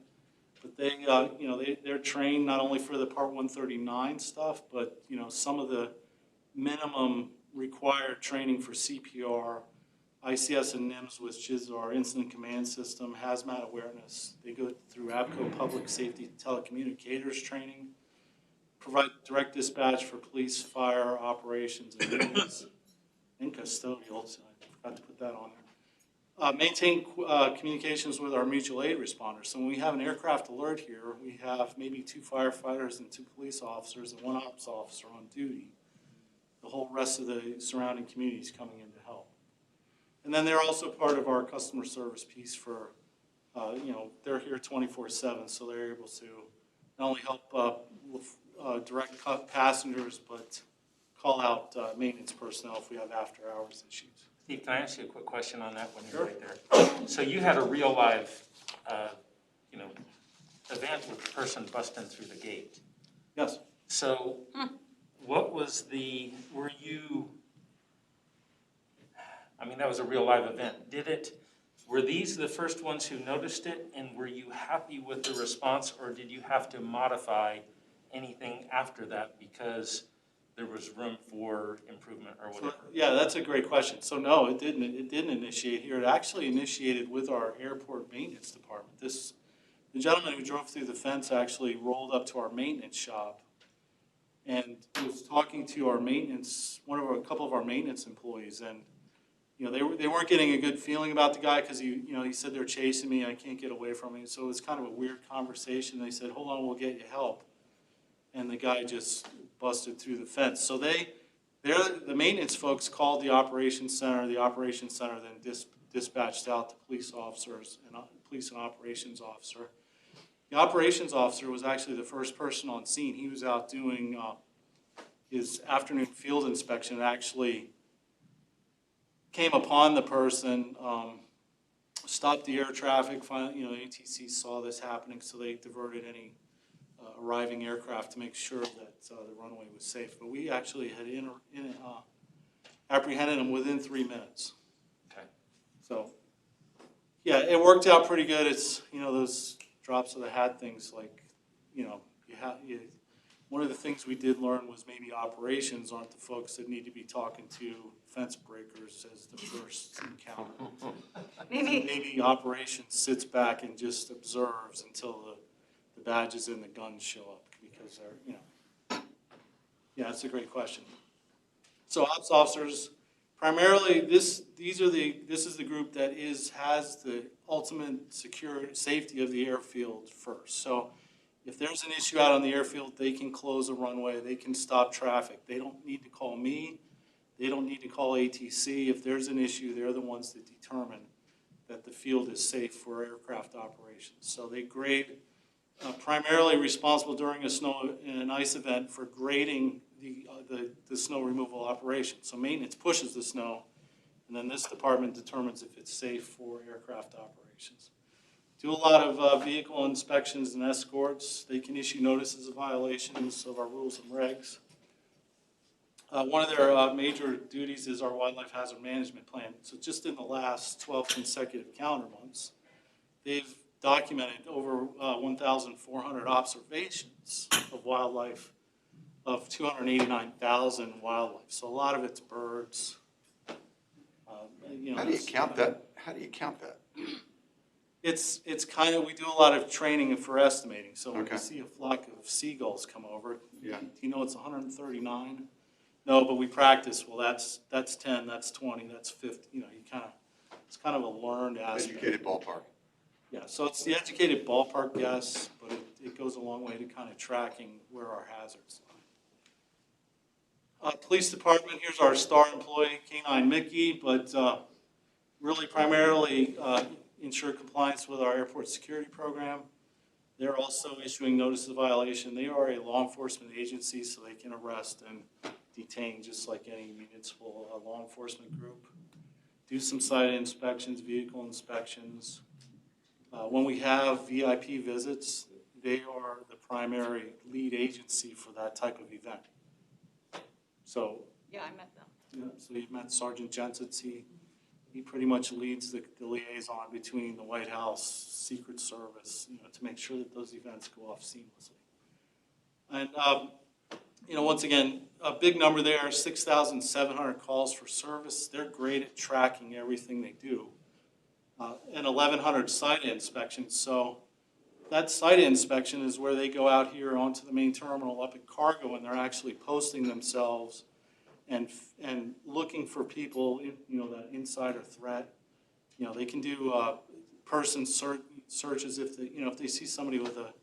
But they, they're trained not only for the Part 139 stuff, but, some of the minimum required training for CPR, ICS and NIMS, which is our incident command system, hazmat awareness. They go through APCO Public Safety Telecommunicators training, provide direct dispatch for police, fire, operations, and maintenance, and custodials. I forgot to put that on there. Maintain communications with our mutual aid responders. So when we have an aircraft alert here, we have maybe 2 firefighters and 2 police officers and 1 ops officer on duty. The whole rest of the surrounding community is coming in to help. And then they're also part of our customer service piece for, they're here 24/7, so they're able to not only help direct passengers, but call out maintenance personnel if we have after-hours issues. Steve, can I ask you a quick question on that when you're right there? So you had a real live, event with the person busting through the gate. Yes. So what was that was a real live event. Were these the first ones who noticed it, and were you happy with the response, or did you have to modify anything after that because there was room for improvement or whatever? Yeah, that's a great question. So no, it didn't initiate here. It actually initiated with our airport maintenance department. The gentleman who drove through the fence actually rolled up to our maintenance shop and was talking to our a couple of our maintenance employees, and they weren't getting a good feeling about the guy because he said they're chasing me, I can't get away from me. So it was kind of a weird conversation. They said, "Hold on, we'll get you help." And the guy just busted through the fence. So the maintenance folks called the operations center. The operations center then dispatched out the police officers and police and operations officer. The operations officer was actually the first person on scene. He was out doing his afternoon field inspection and actually came upon the person, stopped the air traffic. Finally, ATC saw this happening, so they diverted any arriving aircraft to make sure that the runway was safe. But we actually had apprehended them within 3 minutes. Okay. So, yeah, it worked out pretty good. It's, those drops of the hat things, like, one of the things we did learn was maybe operations aren't the folks that need to be talking to fence breakers as the first encounter. Maybe operations sits back and just observes until the badges and the guns show up, because they're, yeah, that's a great question. So ops officers, primarily this is the group that has the ultimate safety of the airfield first. So if there's an issue out on the airfield, they can close a runway, they can stop traffic. They don't need to call me, they don't need to call ATC. If there's an issue, they're the ones that determine that the field is safe for aircraft operations. So they grade, primarily responsible during a snow and an ice event for grading the snow removal operation. So maintenance pushes the snow, and then this department determines if it's safe for aircraft operations. Do a lot of vehicle inspections and escorts. They can issue notices of violations of our rules and regs. One of their major duties is our wildlife hazard management plan. So just in the last 12 consecutive calendar months, they've documented over 1,400 observations of wildlife, of 289,000 wildlife. So a lot of it's birds. How do you count that? How do you count that? It's kind of, we do a lot of training for estimating. So when Okay. you see a flock of seagulls come over, Yeah. do you know it's 139? No, but we practice. Well, that's 10, that's 20, that's 50. It's kind of a learned aspect. Educated ballpark. Yeah, so it's the educated ballpark guess, but it goes a long way to kind of tracking where our hazards lie. Police department, here's our star employee, K9 Mickey, but really primarily ensure compliance with our airport security program. They're also issuing notice of violation. They are a law enforcement agency, so they can arrest and detain just like any municipal law enforcement group. Do some site inspections, vehicle inspections. When we have VIP visits, they are the primary lead agency for that type of event. So, Yeah, I met them. yeah, so you've met Sergeant Jensen. he pretty much leads the liaison between the White House, Secret Service, to make sure that those events go off seamlessly. And, once again, a big number there, 6,700 calls for service. They're great at tracking everything they do. And 1,100 site inspections. So that site inspection is where they go out here onto the main terminal up at Cargo, and they're actually posting themselves and looking for people, that insider threat. They can do person searches if they see somebody with a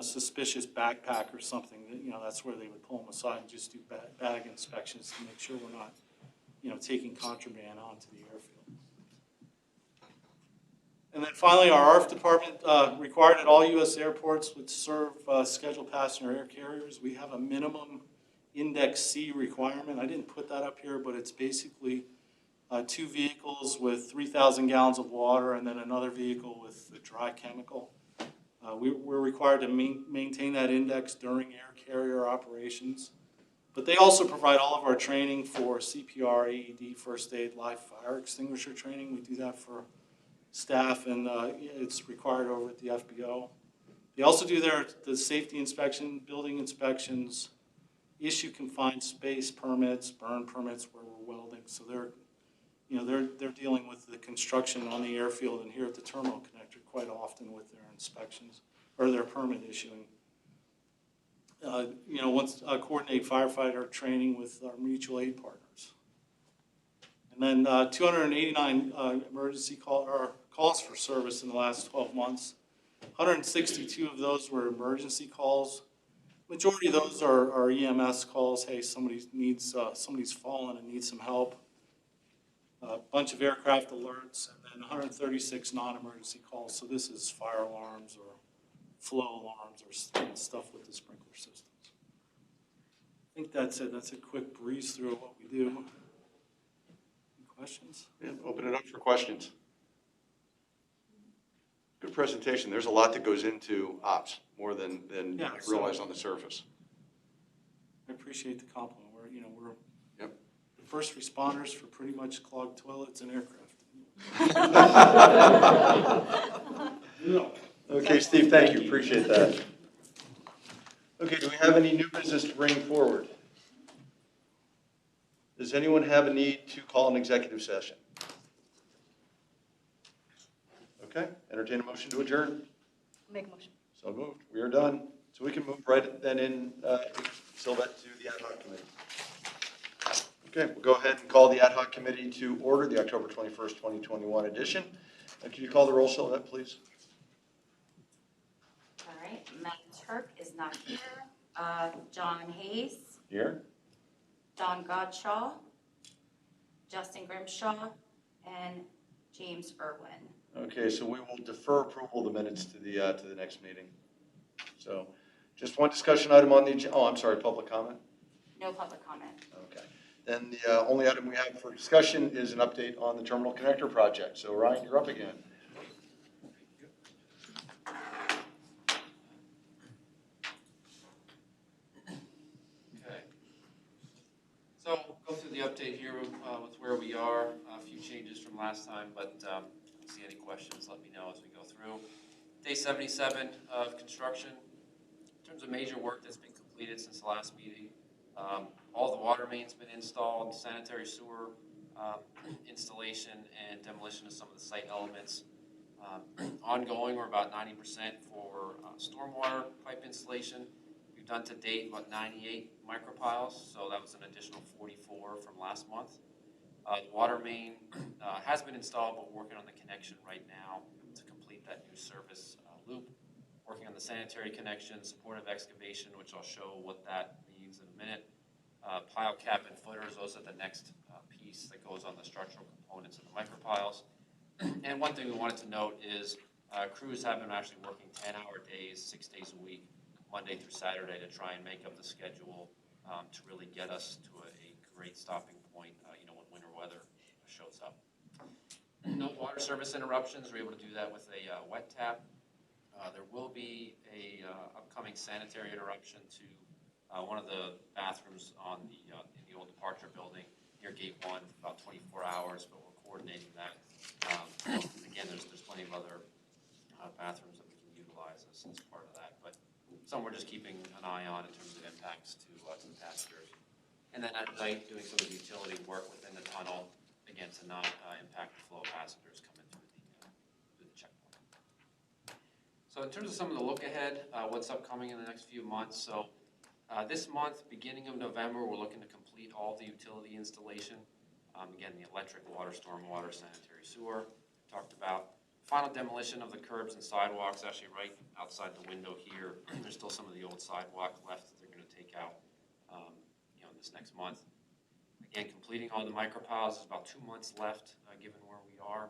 suspicious backpack or something. That's where they would pull them aside and just do bag inspections to make sure we're not taking contraband onto the airfield. And then finally, our ARF department required at all U.S. airports would serve scheduled passenger air carriers. We have a minimum Index C requirement. I didn't put that up here, but it's basically 2 vehicles with 3,000 gallons of water and then another vehicle with the dry chemical. We're required to maintain that index during air carrier operations. But they also provide all of our training for CPR, AED, first aid, live fire extinguisher training. We do that for staff, and it's required over at the FBO. They also do the safety inspection, building inspections, issue confined space permits, burn permits where we're welding. So they're dealing with the construction on the airfield and here at the terminal connector quite often with their inspections or their permit issuing. Once coordinate firefighter training with our mutual aid partners. And then 289 emergency calls for service in the last 12 months. 162 of those were emergency calls. Majority of those are EMS calls. Hey, somebody's fallen and needs some help. A bunch of aircraft alerts, and then 136 non-emergency calls. So this is fire alarms or flow alarms or stuff with the sprinkler systems. I think that's it. That's a quick breeze through of what we do. Any questions? Yeah, open it up for questions. Good presentation. There's a lot that goes into ops, more than you might realize on the surface. I appreciate the compliment. We're Yep. the first responders for pretty much clogged toilets and aircraft. Okay, Steve, thank you. Appreciate that. Okay, do we have any new business to bring forward? Does anyone have a need to call an executive session? Okay, entertain a motion to adjourn. Make a motion. So moved. We are done. So we can move right then in, Sylvette, to the ad hoc committee. Okay, we'll go ahead and call the ad hoc committee to order, the October 21st, 2021 edition. Can you call the roll, Sylvette, please? All right, Matt Turk is not here. John Hayes, Here. Don Godshaw, Justin Grimshaw, and James Irwin. Okay, so we will defer approval of the minutes to the next meeting. So just one discussion item on the agenda. Oh, I'm sorry, public comment? No public comment. Okay. Then the only item we have for discussion is an update on the terminal connector project. So Ryan, you're up again. Okay. So go through the update here with where we are. A few changes from last time, but if you see any questions, let me know as we go through. Day 77 of construction. In terms of major work that's been completed since the last meeting, all the water mains been installed, sanitary sewer installation and demolition of some of the site elements. Ongoing, we're about 90% for stormwater pipe installation. We've done to date about 98 micropiles, so that was an additional 44 from last month. The water main has been installed, but we're working on the connection right now to complete that new service loop. Working on the sanitary connection, supportive excavation, which I'll show what that means in a minute. Pile cap and footers, those are the next piece that goes on the structural components of the micropiles. And one thing we wanted to note is crews have been actually working 10-hour days, 6 days a week, Monday through Saturday, to try and make up the schedule to really get us to a great stopping point, when winter weather shows up. No water service interruptions. We're able to do that with a wet tap. There will be a upcoming sanitary interruption to one of the bathrooms in the old departure building near Gate 1 for about 24 hours, but we're coordinating that. Again, there's plenty of other bathrooms that we can utilize as part of that, but some we're just keeping an eye on in terms of impacts to the passengers. And then at night, doing some of the utility work within the tunnel, again, to not impact the flow of passengers coming through the checkpoint. So in terms of some of the look ahead, what's upcoming in the next few months. So this month, beginning of November, we're looking to complete all the utility installation. Again, the electric, water, stormwater, sanitary sewer, talked about. Final demolition of the curbs and sidewalks, actually right outside the window here. There's still some of the old sidewalk left that they're gonna take out, this next month. Again, completing all the micropiles, there's about 2 months left, given where we are.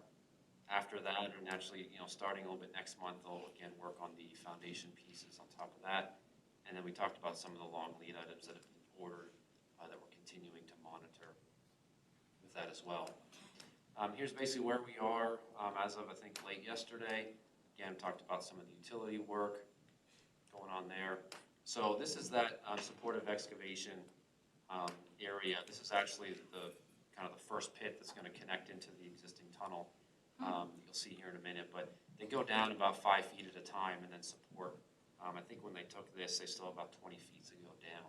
After that, and actually, starting a little bit next month, they'll again work on the foundation pieces on top of that. And then we talked about some of the long lead items that have been ordered that we're continuing to monitor with that as well. Here's basically where we are as of, I think, late yesterday. Again, talked about some of the utility work going on there. So this is that supportive excavation area. This is actually the kind of the first pit that's going to connect into the existing tunnel. You'll see here in a minute, but they go down about 5 feet at a time and then support. I think when they took this, they still have about 20 feet to go down.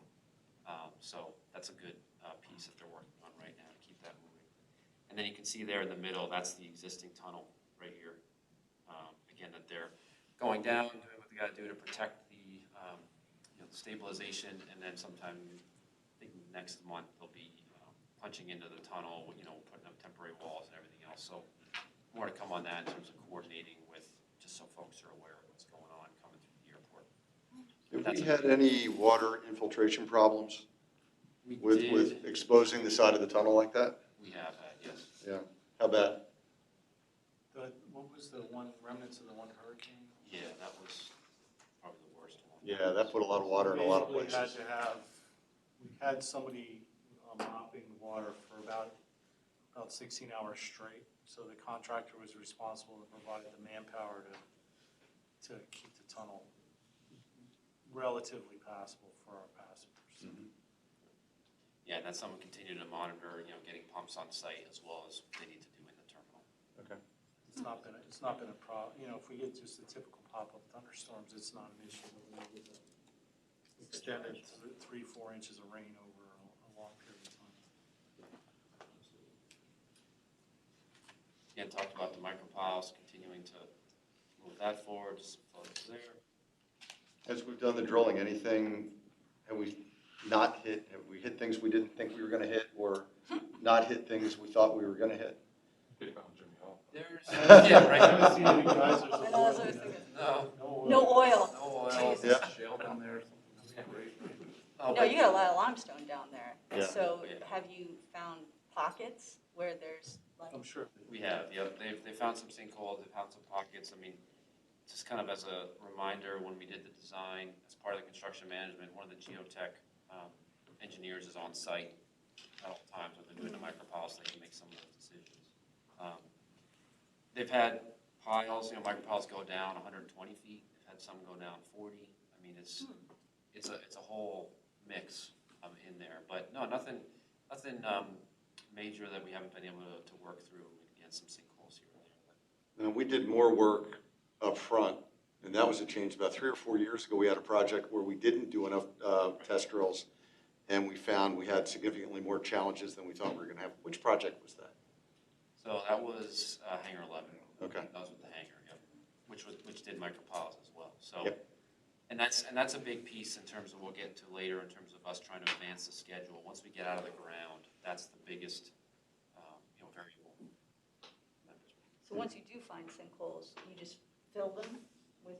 So that's a good piece that they're working on right now to keep that moving. And then you can see there in the middle, that's the existing tunnel right here. Again, that they're going down, doing what they got to do to protect the stabilization, and then sometime, I think next month, they'll be punching into the tunnel, putting up temporary walls and everything else. So more to come on that in terms of coordinating with, just so folks are aware of what's going on coming through the airport. Have we had any water infiltration problems with exposing the side of the tunnel like that? We have had, yes. Yeah. How bad? What was the one, remnants of the one hurricane? Yeah, that was probably the worst one. Yeah, that put a lot of water in a lot of Basically places. we had somebody mopping the water for about 16 hours straight. So the contractor was responsible to provide the manpower to keep the tunnel relatively passable for our passengers. Mm-hmm. Yeah, and that's something we continue to monitor, getting pumps on site as well as they need to do in the terminal. Okay. It's not been a problem. If we get just the typical pop-up thunderstorms, it's not an issue. But when we get the extended 3-4 inches of rain over a long period of time. Again, talked about the micropiles, continuing to move that forward, just some photos there. As we've done the drilling, have we hit things we didn't think we were gonna hit, or not hit things we thought we were gonna hit? There's, yeah, right. I haven't seen any geysers of I know, that's what I was oil. thinking. No, No oil. no oil. Yeah. Shale down there. Oh, No, you got a lot of limestone down there. Yeah. So Yeah. have you found pockets where there's like? I'm sure. We have, yeah. They found some sinkholes, they found some pockets. I mean, just kind of as a reminder, when we did the design, as part of the construction management, one of the geotech engineers is on site at all times when they're doing the micropiles, they can make some of those decisions. They've had piles, micropiles go down 120 feet. They've had some go down 40. I mean, it's a whole mix in there, but no, nothing major that we haven't been able to work through. Again, some sinkholes here and there. And we did more work up front, and that was a change. About 3 or 4 years ago, we had a project where we didn't do enough test drills, and we found we had significantly more challenges than we thought we were gonna have. Which project was that? So that was Hangar 11. Okay. That was with the Hangar, yep. Which did micropiles as well. So, Yep. and that's a big piece in terms of, we'll get into later in terms of us trying to advance the schedule. Once we get out of the ground, that's the biggest, variable. So once you do find sinkholes, you just fill them with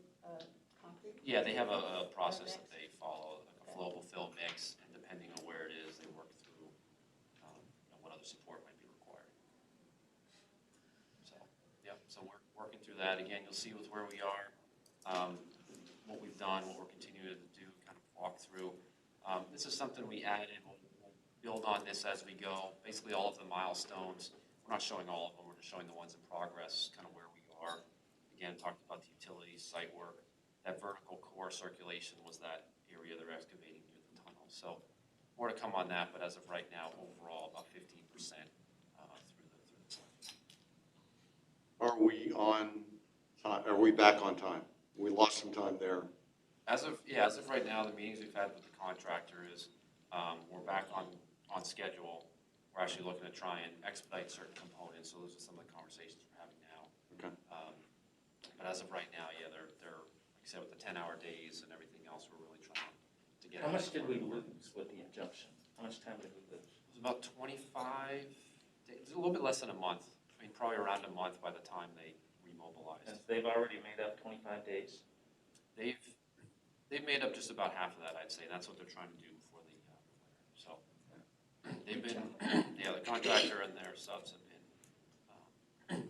concrete? Yeah, they have a process that they follow, like a flowable fill mix, and depending on where it is, they work through what other support might be required. So, yeah, so we're working through that. Again, you'll see with where we are, what we've done, what we're continuing to do, kind of walk through. This is something we added. We'll build on this as we go. Basically, all of the milestones. We're not showing all of them. We're just showing the ones in progress, kind of where we are. Again, talked about the utilities, site work. That vertical core circulation was that area they're excavating near the tunnel. So more to come on that, but as of right now, overall, about 15% through the Are we on time? Are we back on time? We lost some time there. As of right now, the meetings we've had with the contractor is, we're back on schedule. We're actually looking to try and expedite certain components, so those are some of the conversations we're having now. Okay. But as of right now, yeah, they're, like I said, with the 10-hour days and everything else, we're really trying to get. How much did we lose with the injunction? How much time did we lose? It was about 25 days, a little bit less than a month. I mean, probably around a month by the time they remobilized. And they've already made up 25 days? They've made up just about half of that, I'd say. That's what they're trying to do before the flare. So they've been, yeah, the contractor and their subs have been,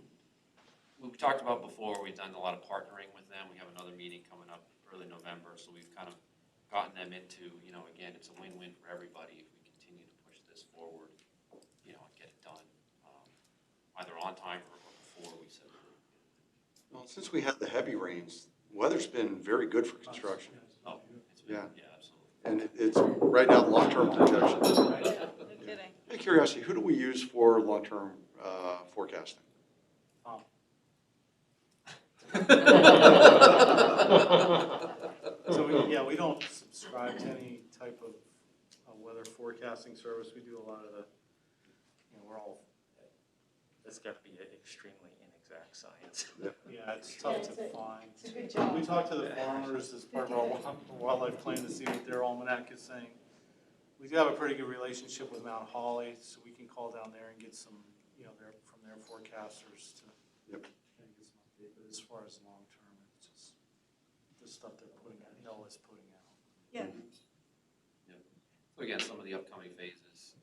we've talked about before, we've done a lot of partnering with them. We have another meeting coming up early November, so we've kind of gotten them into, again, it's a win-win for everybody if we continue to push this forward, and get it done, either on time or before we said. Well, since we had the heavy rains, weather's been very good for construction. Oh, it's been, Yeah. yeah, absolutely. And it's right now long-term projections. No kidding. Out of curiosity, who do we use for long-term forecasting? So we don't subscribe to any type of weather forecasting service. We do a lot of the, we're all, It's got to be an extremely inexact science. yeah, it's tough to find. It's a good job. We talk to the farmers as part of our wildlife plan to see what their almanac is saying. We do have a pretty good relationship with Mount Holly, so we can call down there and get some, from their forecasters to Yep. get some update. But as far as long term, it's just the stuff they're putting out, NOAA's putting out. Yeah. So again, some of the upcoming phases,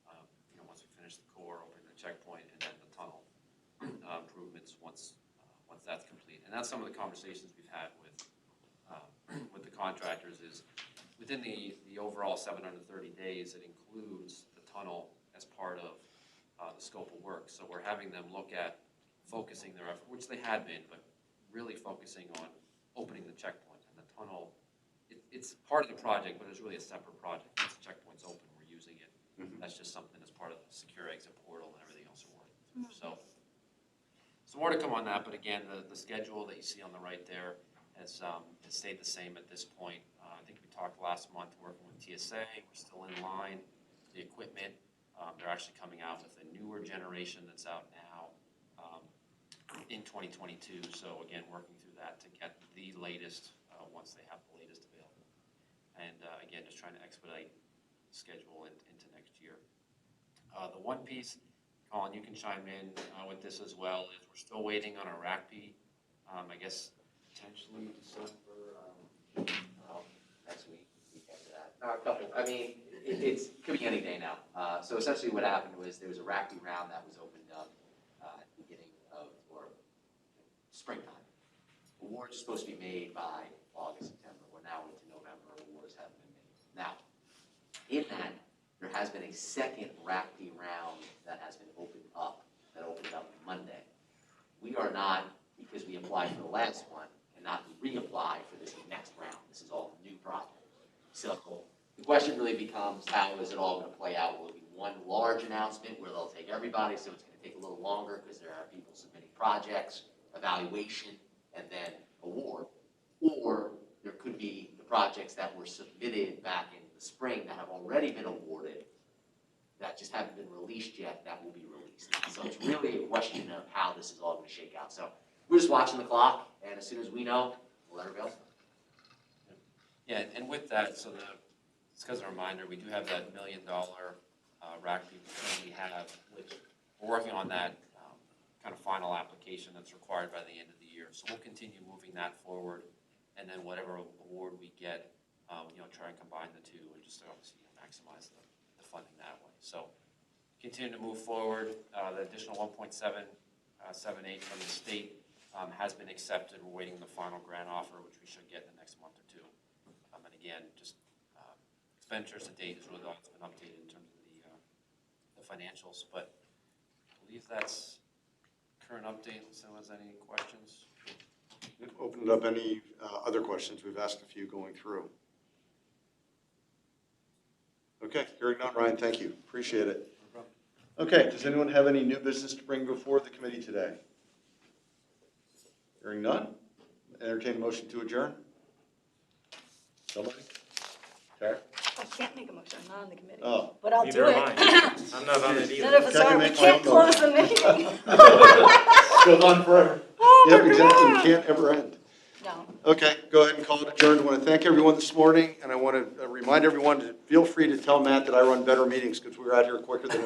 once we finish the core, opening the checkpoint, and then the tunnel improvements once that's complete. And that's some of the conversations we've had with the contractors is within the overall 730 days, it includes the tunnel as part of the scope of work. So we're having them look at focusing their effort, which they had been, but really focusing on opening the checkpoint. And the tunnel, it's part of the project, but it's really a separate project. Once the checkpoint's open, we're using it. Mhm. That's just something as part of the secure exit portal and everything else we're working through. So more to come on that, but again, the schedule that you see on the right there has stayed the same at this point. I think we talked last month working with TSA. We're still in line. The equipment, they're actually coming out with a newer generation that's out now in 2022. So again, working through that to get the latest once they have the latest available. And again, just trying to expedite the schedule into next year. The one piece, Colin, you can chime in with this as well, is we're still waiting on our RACP. I guess potentially December, Next week after that. A couple, I mean, it's could be any day now. So essentially what happened was there was a RACP round that was opened up at the beginning of, or springtime. Awards are supposed to be made by August, September. We're now into November, awards haven't been made. Now, in that, there has been a second RACP round that has been opened up, Monday. We are not, because we applied for the last one, and not reapply for this next round. This is all new project. So the question really becomes, how is it all going to play out? Will it be one large announcement where they'll take everybody, so it's going to take a little longer because there are people submitting projects, evaluation, and then award? Or there could be the projects that were submitted back in the spring that have already been awarded that just haven't been released yet, that will be released. So it's really a question of how this is all going to shake out. So we're just watching the clock, and as soon as we know, we'll let everybody else know. yeah, and with that, so just as a reminder, we do have that $1 million RACP we currently have, which we're working on that kind of final application that's required by the end of the year. So we'll continue moving that forward, and then whatever award we get, try and combine the two and just obviously maximize the funding that way. So continue to move forward. The additional 1.778 from the state has been accepted. We're waiting the final grant offer, which we should get in the next month or two. And again, just expenditures to date is really all that's been updated in terms of the financials. But I believe that's current update. Unless anyone has any questions. We've opened up any other questions. We've asked a few going through. Okay, hearing none, Ryan, thank you. Appreciate it. Okay, does anyone have any new business to bring before the committee today? Hearing none? Entertain a motion to adjourn? Somebody? Tara? I can't make a motion, I'm not on the committee. Oh. But I'll Neither do am it. I. I'm not on it None either. of us are, we make my can't own close the meeting. Goes on forever. Yep, exactly, you can't ever end. No. Okay, go ahead and call it adjourned. I want to thank everyone this morning, and I want to remind everyone to feel free to tell Matt that I run better meetings, because we were out here quicker than